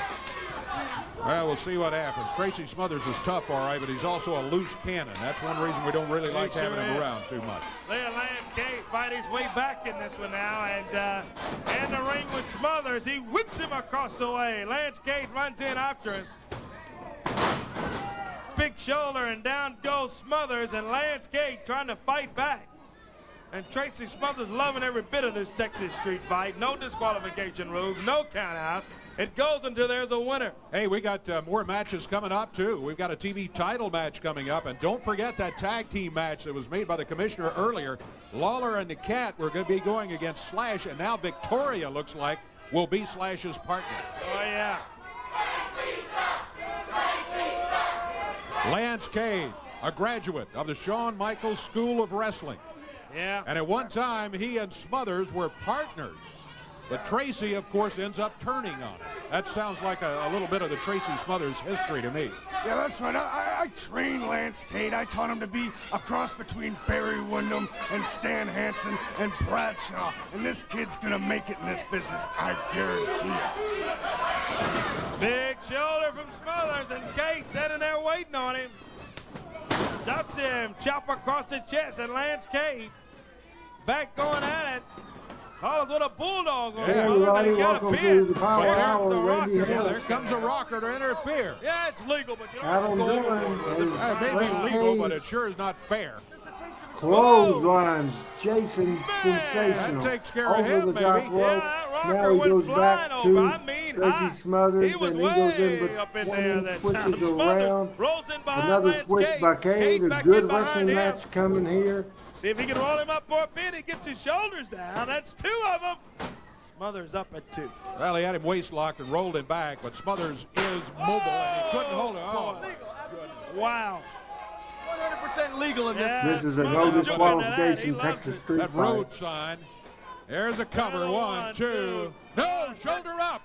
Well, we'll see what happens. Tracy Smothers is tough, all right, but he's also a loose cannon. That's one reason we don't really like having him around too much. There, Lance Cade fight his way back in this one now, and in the ring with Smothers, he whips him across the way. Lance Cade runs in after him. Big shoulder, and down goes Smothers, and Lance Cade trying to fight back. And Tracy Smothers loving every bit of this Texas street fight. No disqualification rules, no count out. It goes until there's a winner. Hey, we got more matches coming up, too. We've got a TV title match coming up, and don't forget that tag team match that was made by the commissioner earlier. Lawler and the Cat were going to be going against Slash, and now Victoria looks like will be Slash's partner. Oh, yeah. Lance Cade, a graduate of the Shawn Michaels School of Wrestling. Yeah. And at one time, he and Smothers were partners. But Tracy, of course, ends up turning on him. That sounds like a little bit of the Tracy Smothers history to me. Yeah, that's right. I trained Lance Cade. I taught him to be a cross between Barry Windham and Stan Hansen and Bradshaw. And this kid's going to make it in this business. I guarantee it. Big shoulder from Smothers, and Cade standing there waiting on him. Stops him, chop across the chest, and Lance Cade back going at it. Follows with a bulldog on Smothers, and he's got a pin. There comes a Rocker to interfere. Yeah, it's legal, but you don't have to go over. It may be legal, but it sure is not fair. Clotheslines, Jason Sensational. That takes care of over him, the maybe. top rope. Now he goes back to Tracy Smothers, He was and he goes in way up in between, there that time. switches Smothers around. rolls in behind Another Lance switch Cade. by Cade. Cade A back good in behind wrestling him. match coming here. See if he can roll him up for a pin. He gets his shoulders down. That's 2 of them. Smothers up at 2. Well, he had him waist locked and rolled him back, but Smothers is mobile, and he couldn't hold it. Oh, wow. 100% legal in this. This is a no disqualification Texas street that fight. road sign. There's a cover. 1, 2. No, shoulder up.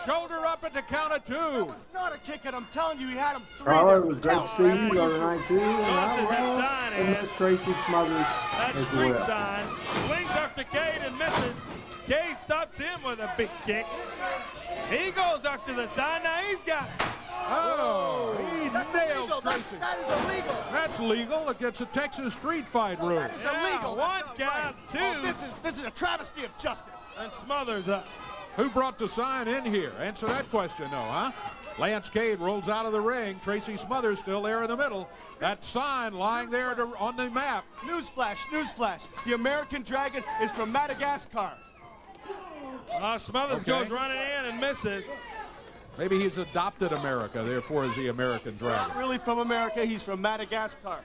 Shoulder up at the count of 2. That was not a kick, and I'm telling you, he had him 3. Oh, it was great to see you the other night, too. Tosses that sign And in. Miss Tracy Smothers That as street well. sign. Swings after Cade and misses. Cade stops him with a big kick. He goes after the sign. Now he's got it. Oh, he nails illegal. Tracy. That is illegal. That's legal against a Texas street fight rule. That is illegal. One count, 2. Oh, this is a travesty of justice. And Smothers up. Who brought the sign in here? Answer that question, though, huh? Lance Cade rolls out of the ring. Tracy Smothers still there in the middle. That sign lying there on the map. Newsflash, newsflash. The American Dragon is from Madagascar. Smothers goes running in and misses. Maybe he's adopted America, therefore is the American Dragon. Not really from America, he's from Madagascar.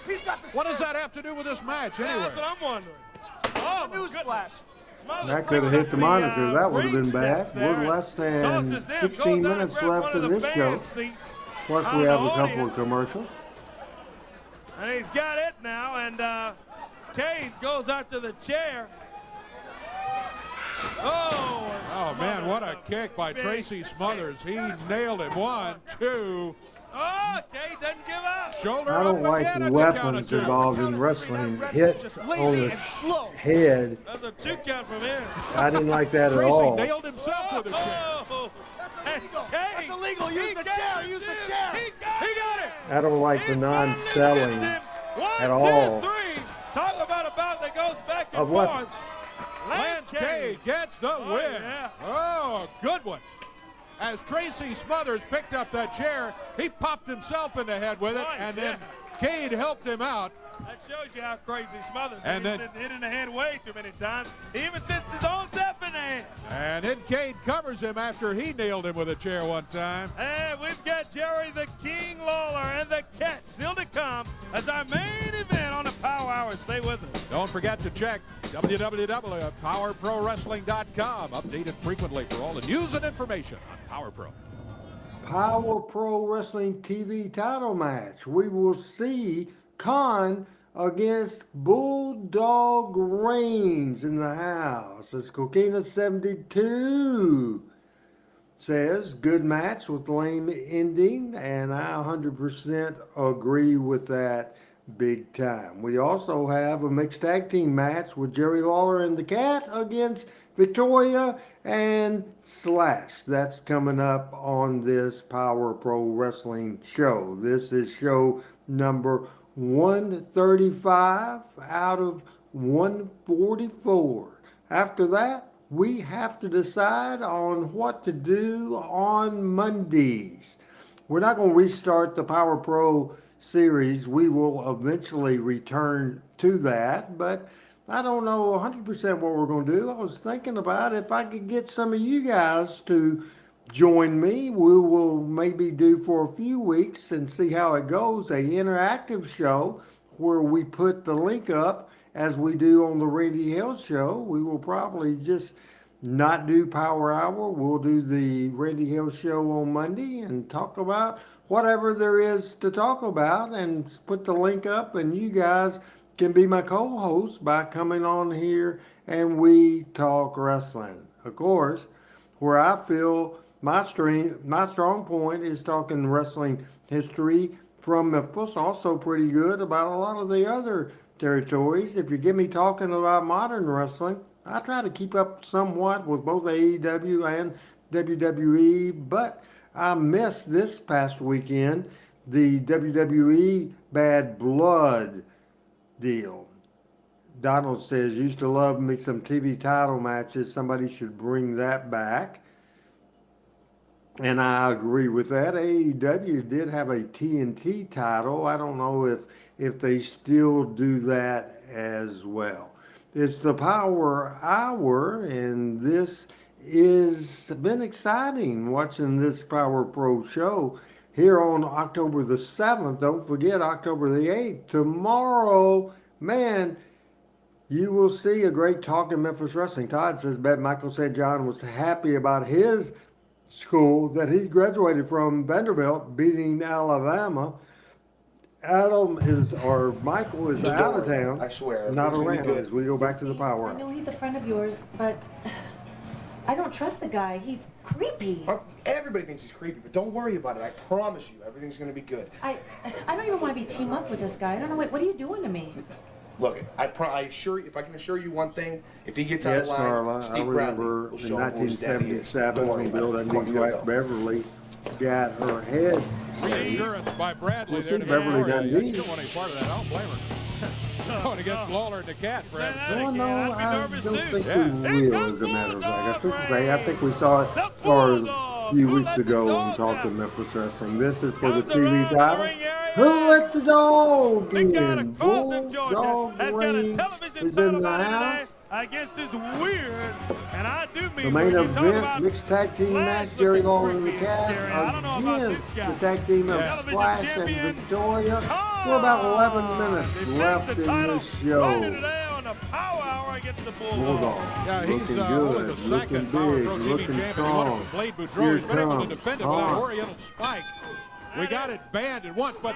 He's got the What does that have to do with this match, anyway? That's what I'm wondering. Oh, newsflash. That could have hit the monitor. That would have been bad. We're less than 16 minutes left in this show. Plus, we have a couple of commercials. And he's got it now, and Cade goes out to the chair. Oh, man, what a kick by Tracy Smothers. He nailed it. 1, 2. Oh, Cade doesn't give up. Shoulder I don't like weapons involved in wrestling. Hit on the head. That's a 2 count from here. I didn't like that at Tracy all. nailed himself with a chair. That's illegal. Use the chair. Use the chair. He got it. I don't like the non-selling at 1, all. 2, 3. Talk about a bout that goes back and Of what? forth. Lance Cade gets the win. Yeah. Oh, good one. As Tracy Smothers picked up that chair, he popped himself in the head with it, and then Cade helped him out. That shows you how crazy Smothers is. And He's then- been hit in the head way too many times. He even sits his own self in the head. And then Cade covers him after he nailed him with a chair one time. And we've got Jerry the King Lawler and the Cat still to come as our main event on the Power Hour. Stay with us. Don't forget to check www.powerprowrestling.com. Updated frequently for all the news and information on Power Pro. Power Pro Wrestling TV title match. We will see Khan against Bulldog Reigns in the house. It's Coquina 72 says, good match with lame ending, and I 100% agree with that big time. We also have a mixed tag team match with Jerry Lawler and the Cat against Victoria and Slash. That's coming up on this Power Pro Wrestling show. This is show number 135 out of 144. After that, we have to decide on what to do on Mondays. We're not going to restart the Power Pro series. We will eventually return to that, but I don't know 100% what we're going to do. I was thinking about if I could get some of you guys to join me. We will maybe do for a few weeks and see how it goes, a interactive show where we put the link up as we do on the Randy Hales show. We will probably just not do Power Hour. We'll do the Randy Hales show on Monday and talk about whatever there is to talk about and put the link up, and you guys can be my co-host by coming on here and we talk wrestling. Of course, where I feel my strong point is talking wrestling history from Memphis, also pretty good about a lot of the other territories. If you get me talking about modern wrestling, I try to keep up somewhat with both AEW and WWE, but I missed this past weekend the WWE Bad Blood deal. Donald says, used to love me some TV title matches. Somebody should bring that back. And I agree with that. AEW did have a TNT title. I don't know if they still do that as well. It's the Power Hour, and this has been exciting watching this Power Pro show here on October the 7th. Don't forget October the 8th. Tomorrow, man, you will see a great talk in Memphis Wrestling. Todd says, bet Michael St. John was happy about his school that he graduated from, Vanderbilt, beating Alabama. Michael is out of town. I swear. Not It's gonna be around good. as we go back to the Power I Hour. know he's a friend of yours, but I don't trust the guy. He's creepy. Everybody thinks he's creepy, but don't worry about it. I promise you, everything's going to be good. I don't even want to be teamed up with this guy. I don't know. What are you doing to me? Look, I assure you, if I can assure you one thing, if he gets out of Yes, line, Carla, Steve I Bradley remember will in show him who his daddy is. 1977 Don't worry when about Bill it. Come on, Dundee you gotta Dwight go. Beverly got her head. Reassurance by Bradley We'll there see to Beverly Victoria. Dundee. She don't want any part of that. I don't blame her. Going against Lawler and the Cat, for heaven's sake. Well, no, I don't think Yeah. we will, as a matter of fact. I think we saw it as far as a few weeks ago when we talked to Memphis Wrestling. This is for the TV title. Who let the dog in? Bulldog Ring is in the house. Against this weird, and I do mean The main event, mixed tag team match, Jerry Lawler and the Cat against the tag team of Splash and Victoria. We're about 11 minutes left in this show. Bulldog, Yeah, he's looking only good, the second looking Power Pro big, TV looking champion. He won it strong. from Blade Boudreaux. Here He's been able to comes defend it with an Han. Oriental spike. We got it banned at once, but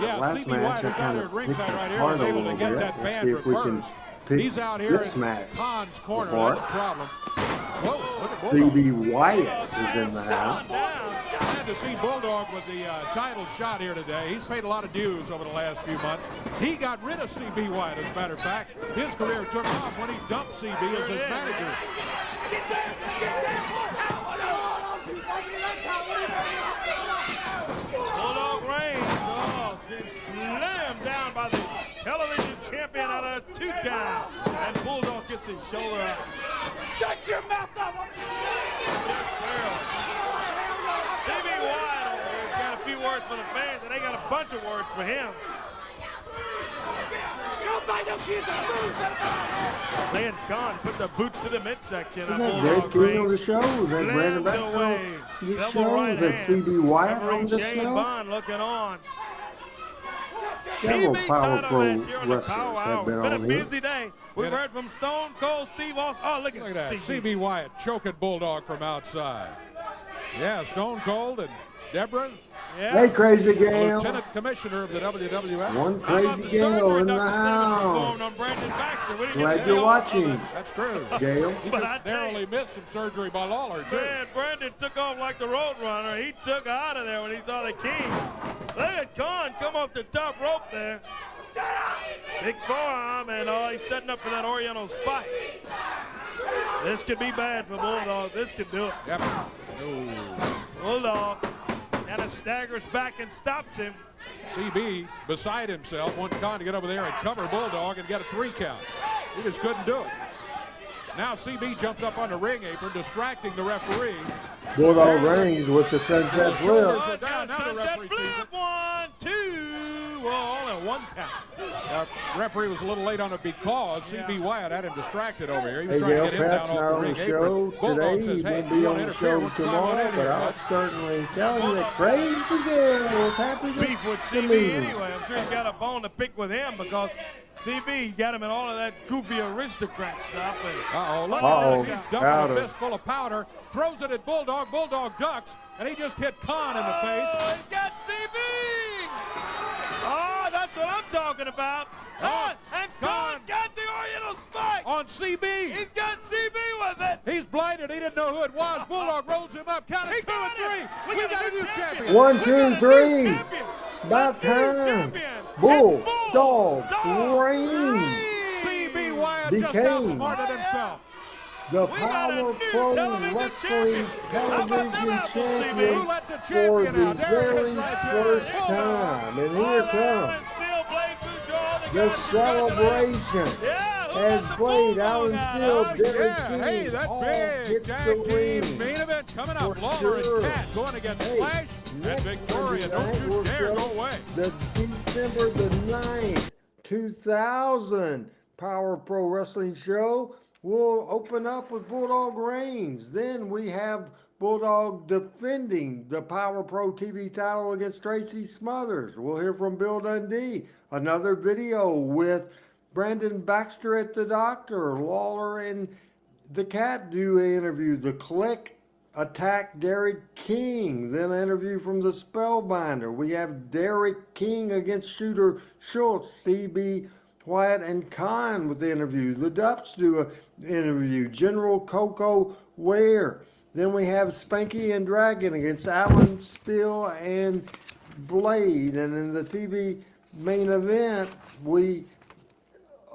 yeah, Last CB match, White I was out kind here of at ringside picked right here, apart was a able to little get bit. that Let's band see if we can reversed. pick He's out here this in match Khan's corner. apart. That's a problem. Whoa, look at Bulldog. CB Wyatt is in the house. Glad to see Bulldog with the title shot here today. He's paid a lot of dues over the last few months. He got rid of CB White, as a matter of fact. His career took off when he dumped CB as his manager. Bulldog reigns. Oh, slammed down by the television champion out of 2 count. And Bulldog gets his shoulder up. Shut your mouth up! CB White over here has got a few words for the fans, and they got a bunch of words for him. They had gone, put the boots to the midsection. Is that Derek King on the show? Is that Brandon Baxter on the show? Is that CB Wyatt on the Shane show? Bond looking on. Several Power Pro Here on the wrestlers Power have Hour. been Been a on here. busy day. We've heard from Stone Cold Steve Austin. Oh, look at that. CB. CB Wyatt choking Bulldog from outside. Yeah, Stone Cold and Deborah. Yeah. Hey, Crazy Gail. Lieutenant Commissioner of the WWF. One Crazy Gail in the house. Glad you're watching. That's true. Gail. He just narrowly missed some surgery by Lawler, too. Man, Brandon took off like the Roadrunner. He took out of there when he saw the King. Look at Khan come off the top rope there. Big forearm, and he's setting up for that Oriental spike. This could be bad for Bulldog. This could do it. Yep. Bulldog kind of staggers back and stops him. CB, beside himself, wanted Khan to get over there and cover Bulldog and get a 3 count. He just couldn't do it. Now CB jumps up on the ring apron, distracting the referee. Bulldog reigns with the sunset flip. Shoulders are down. Now the Sunset referee sees flip. 1, 2. Well, only 1 count. Referee was a little late on it because CB Wyatt had him distracted over here. He was Hey, trying Gail, to get him Pat's down not off the on the ring show apron. Bulldog today. says, He hey, won't you be want on to the interfere? show Why don't you climb on tomorrow, in but here, I'll bud? certainly tell you that Crazy Gail is happy to Beef with to CB meet him. anyway. I'm sure he's got a bone to pick with him because CB got him in all of that goofy aristocrat stuff. Uh-oh, look Uh-oh. at this. He's dumping Powder. a fistful of powder, throws it at Bulldog. Bulldog ducks, and he just hit Khan in the face. Oh, he got CB! Oh, that's what I'm talking about. Oh, and Khan's got the Oriental spike! On CB. He's got CB with it! He's blinded. He didn't know who it was. Bulldog rolls him up. Count it 2 and 3. We got a new champion. 1, 2, 3. About time. Bulldog reigns. CB Wyatt just Became outsmarted himself. the Power Pro Wrestling Television Champion Who let the for champion the out? There it very is right there. first time. And here comes the celebration as Blade, Alan Steel, Derek King, Hey, that all big hit the tag ring. team main event coming up. For Lawler sure. and Cat going against Hey, Flash and next Victoria. Monday Don't night, you we'll dare go show away. The December the 9th, 2000 Power Pro Wrestling show will open up with Bulldog reigns. Then we have Bulldog defending the Power Pro TV title against Tracy Smothers. We'll hear from Bill Dundee. Another video with Brandon Baxter at the Doctor. Lawler and the Cat do an interview. The Click attack Derek King. Then an interview from the Spellbinder. We have Derek King against Shooter Schultz. CB Wyatt and Khan with the interview. The Dups do an interview. General Coco Ware. Then we have Spanky and Dragon against Allen, Steele, and Blade. And in the TV main event, we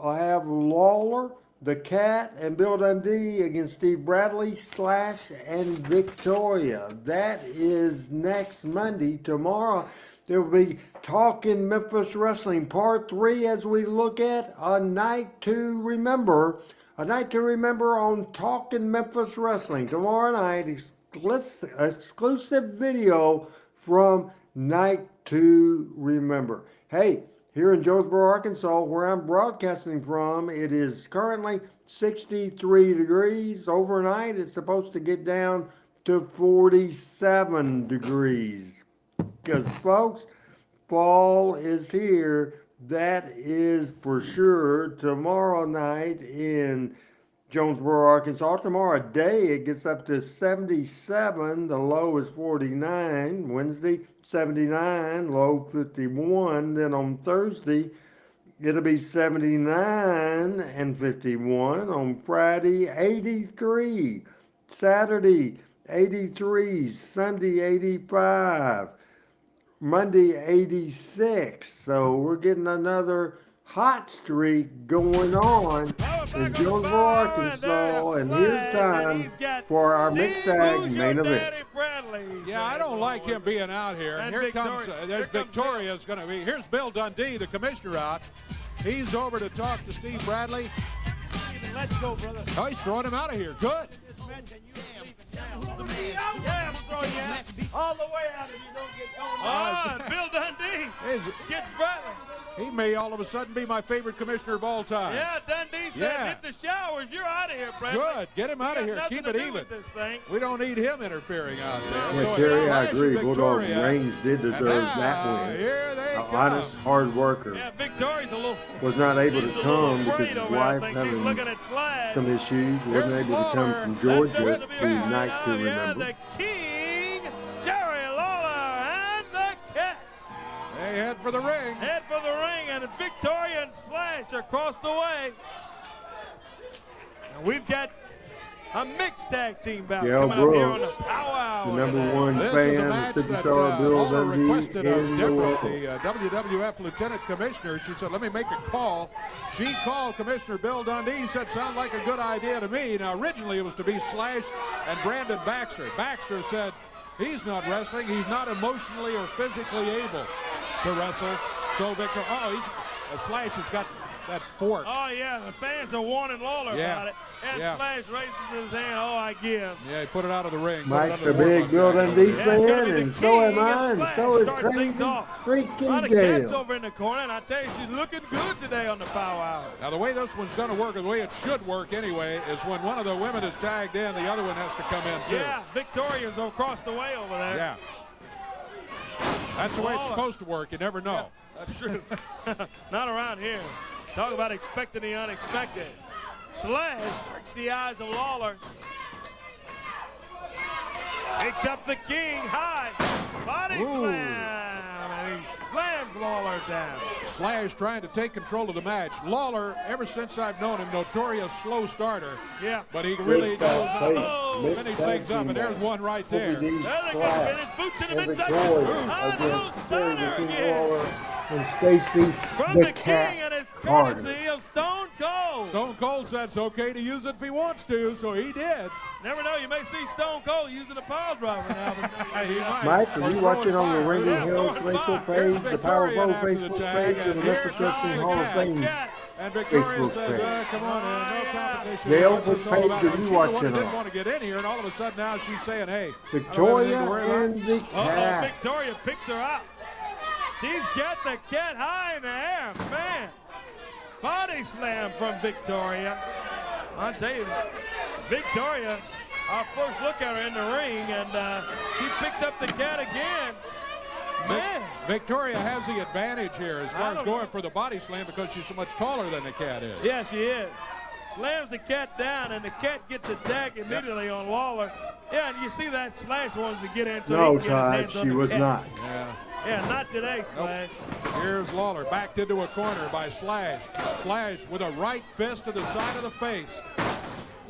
have Lawler, the Cat, and Bill Dundee against Steve Bradley, Slash, and Victoria. That is next Monday. Tomorrow, there will be Talking Memphis Wrestling Part 3 as we look at A Night to Remember. A Night to Remember on Talking Memphis Wrestling. Tomorrow night, exclusive video from Night to Remember. Hey, here in Jonesboro, Arkansas, where I'm broadcasting from, it is currently 63 degrees. Overnight, it's supposed to get down to 47 degrees. Because, folks, fall is here. That is for sure. Tomorrow night in Jonesboro, Arkansas. Tomorrow day, it gets up to 77. The low is 49. Wednesday, 79. Low 51. Then on Thursday, it'll be 79 and 51. On Friday, 83. Saturday, 83. Sunday, 85. Monday, 86. So we're getting another hot streak going on in Jonesboro, Arkansas. And here's time for our mixed tag main event. Yeah, I don't like him being out here. And here comes, there's Victoria's going to be. Here's Bill Dundee, the commissioner, out. He's over to talk to Steve Bradley. Let's go, brother. Oh, he's throwing him out of here. Good. Yeah, I'm throwing you out. All the way out if you don't get going. Bill Dundee gets Bradley. He may all of a sudden be my favorite commissioner of all time. Yeah, Dundee said hit the showers. You're out of here, Bradley. Good. Get him out of here. Keep it even. This thing. We don't need him interfering out there. Yeah, So Terry, I agree. Bulldog Reigns did deserve that win. Here they An come. honest, hard worker. Yeah, Victoria's a little. Was not able to come because his over wife there, I think. having She's looking at Slash. some issues. Wasn't able to come from Georgia to Night to Remember. The King, Jerry Lawler, and the Cat. They head for the ring. Head for the ring, and Victoria and Slash are across the way. And we've got a mixed tag team bout Gail coming up here on Brooks, the Powa. the number one This fan, is a match that superstar Bill Lawler Dundee requested of in the Deborah, world. the WWF Lieutenant Commissioner. She said, let me make a call. She called Commissioner Bill Dundee. He said, sounds like a good idea to me. Now, originally it was to be Slash and Brandon Baxter. Baxter said he's not wrestling. He's not emotionally or physically able to wrestle. So Victor, Slash has got that fork. Oh, yeah, the fans are warning Lawler about it. And Slash raises his hand, I give. Yeah, he put it out of the ring. Mike's a big Bill Dundee fan, and so am I, and so is crazy freaking Cat's Gail. over in the corner, and I tell you, she's looking good today on the Pow Hour. Now, the way this one's going to work, the way it should work anyway, is when one of the women is tagged in, the other one has to come in, too. Yeah, Victoria's across the way over there. Yeah. That's the way it's supposed to work. You never know. Yeah, that's true. Not around here. Talk about expecting the unexpected. Slash breaks the eyes of Lawler. Picks up the King high. Body slam. And he slams Lawler down. Slash trying to take control of the match. Lawler, ever since I've known him, notorious slow starter. Yeah. But he really knows finish things up, and there's one right there. There's a good finish. Boot to the midsection. Stunner again. And Stacy From the the Cat King and his Carter. courtesy of Stone Cold. Stone Cold said it's okay to use it if he wants to, so he did. Never know, you may see Stone Cold using a pile driver now. He might. Mike, are you watching on the Ring of Hill Facebook page, the Power Victoria Bowl after the Facebook tag, page, and the and Memphis Wrestling Hall of Fame And Victoria Facebook said, page? come on in, no competition. Gail, What's what this all page about? are She's you the one watching that didn't on? want to get in here, and all of a sudden now she's saying, hey. Victoria and the Cat. Victoria picks her up. She's got the Cat high in the air, man. Body slam from Victoria. I'll tell you, Victoria, our first look at her in the ring, and she picks up the Cat again. Man. Victoria has the advantage here as far as going for the body slam because she's so much taller than the Cat is. Yeah, she is. Slams the Cat down, and the Cat gets attacked immediately on Lawler. Yeah, and you see that Slash wanted to get in so No, he can get his Todd, hands on she the was Cat. not. Yeah, not today, Slash. Here's Lawler backed into a corner by Slash. Slash with a right fist to the side of the face.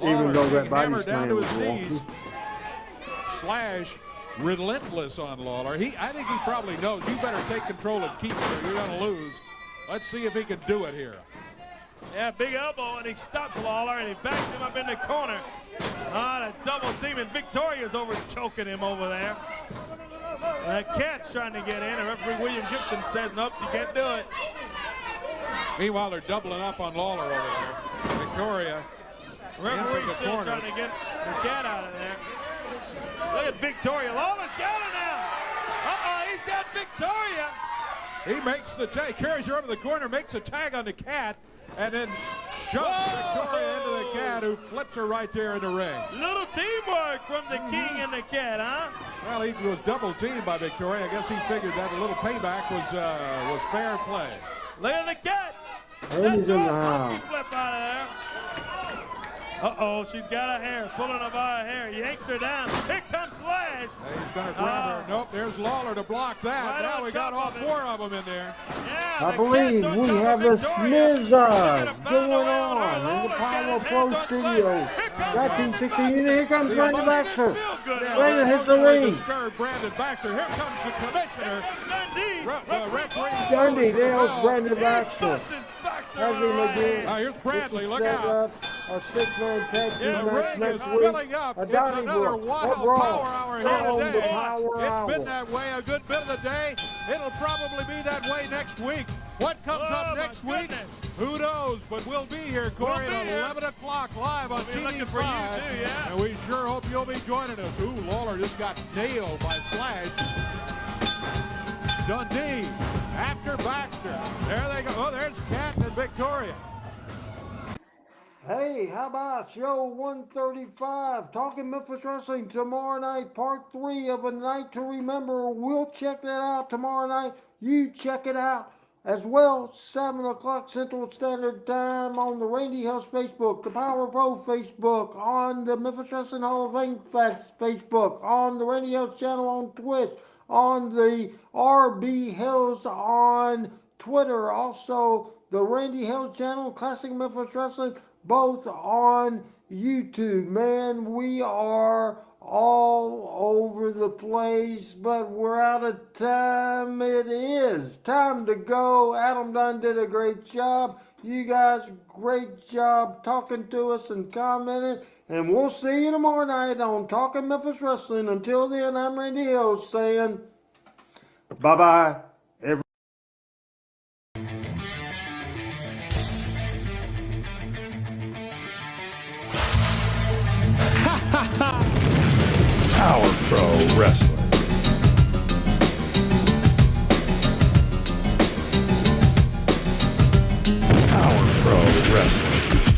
Even though that body hammered down slam to was his wrong. knees. Slash relentless on Lawler. I think he probably knows you better take control and keep it or you're going to lose. Let's see if he can do it here. Yeah, big elbow, and he stops Lawler, and he backs him up in the corner. The double team, and Victoria's over choking him over there. That Cat's trying to get in, and referee William Gibson says, nope, you can't do it. Meanwhile, they're doubling up on Lawler over there. Victoria. Referee's still trying to get the Cat out of there. Look at Victoria. Lawler's got her now. He's got Victoria. He makes the tag, carries her over the corner, makes a tag on the Cat, and then shoves Victoria into the Cat, who flips her right there in the ring. Little teamwork from the King and the Cat, huh? Well, he was double teamed by Victoria. I guess he figured that a little payback was fair play. Look at the Cat. And he's in the house. Flip out of there. She's got her hair, pulling her by her hair. Yanks her down. Here comes Slash. He's going to grab her. Nope, there's Lawler to block that. Right now we got all four of them in there. Yeah, I believe we have a smizzers going on in the Powa Pro Studio. 1916. Here comes Brandon Baxter. Brandon hits the ring. Disturbed Brandon Baxter. Here comes the commissioner. Dundee nails Brandon Baxter. As we begin, here's Bradley. Look out. A six-man tag team match next week. Filling up. It's another wild power hour here today. It's been that way a good bit of the day. It'll probably be that way next week. What comes up next week? Who knows? But we'll be here, Corey, at 11 o'clock live on TV5. And we sure hope you'll be joining us. Ooh, Lawler just got nailed by Slash. Dundee after Baxter. There they go. Oh, there's Cat and Victoria. Hey, how about show 135, Talking Memphis Wrestling, tomorrow night, part 3 of A Night to Remember. We'll check that out tomorrow night. You check it out as well, 7 o'clock Central Standard Time on the Randy Hales Facebook, the Powa Pro Facebook, on the Memphis Wrestling Hall of Fame Facebook, on the Randy Hales channel on Twitch, on the RB Hales on Twitter, also the Randy Hales channel, Classic Memphis Wrestling, both on YouTube. Man, we are all over the place, but we're out of time. It is time to go. Adam Dunn did a great job. You guys, great job talking to us and commenting. And we'll see you tomorrow night on Talking Memphis Wrestling. Until then, I'm Randy Hales saying bye-bye. Power Pro Wrestling. Power Pro Wrestling.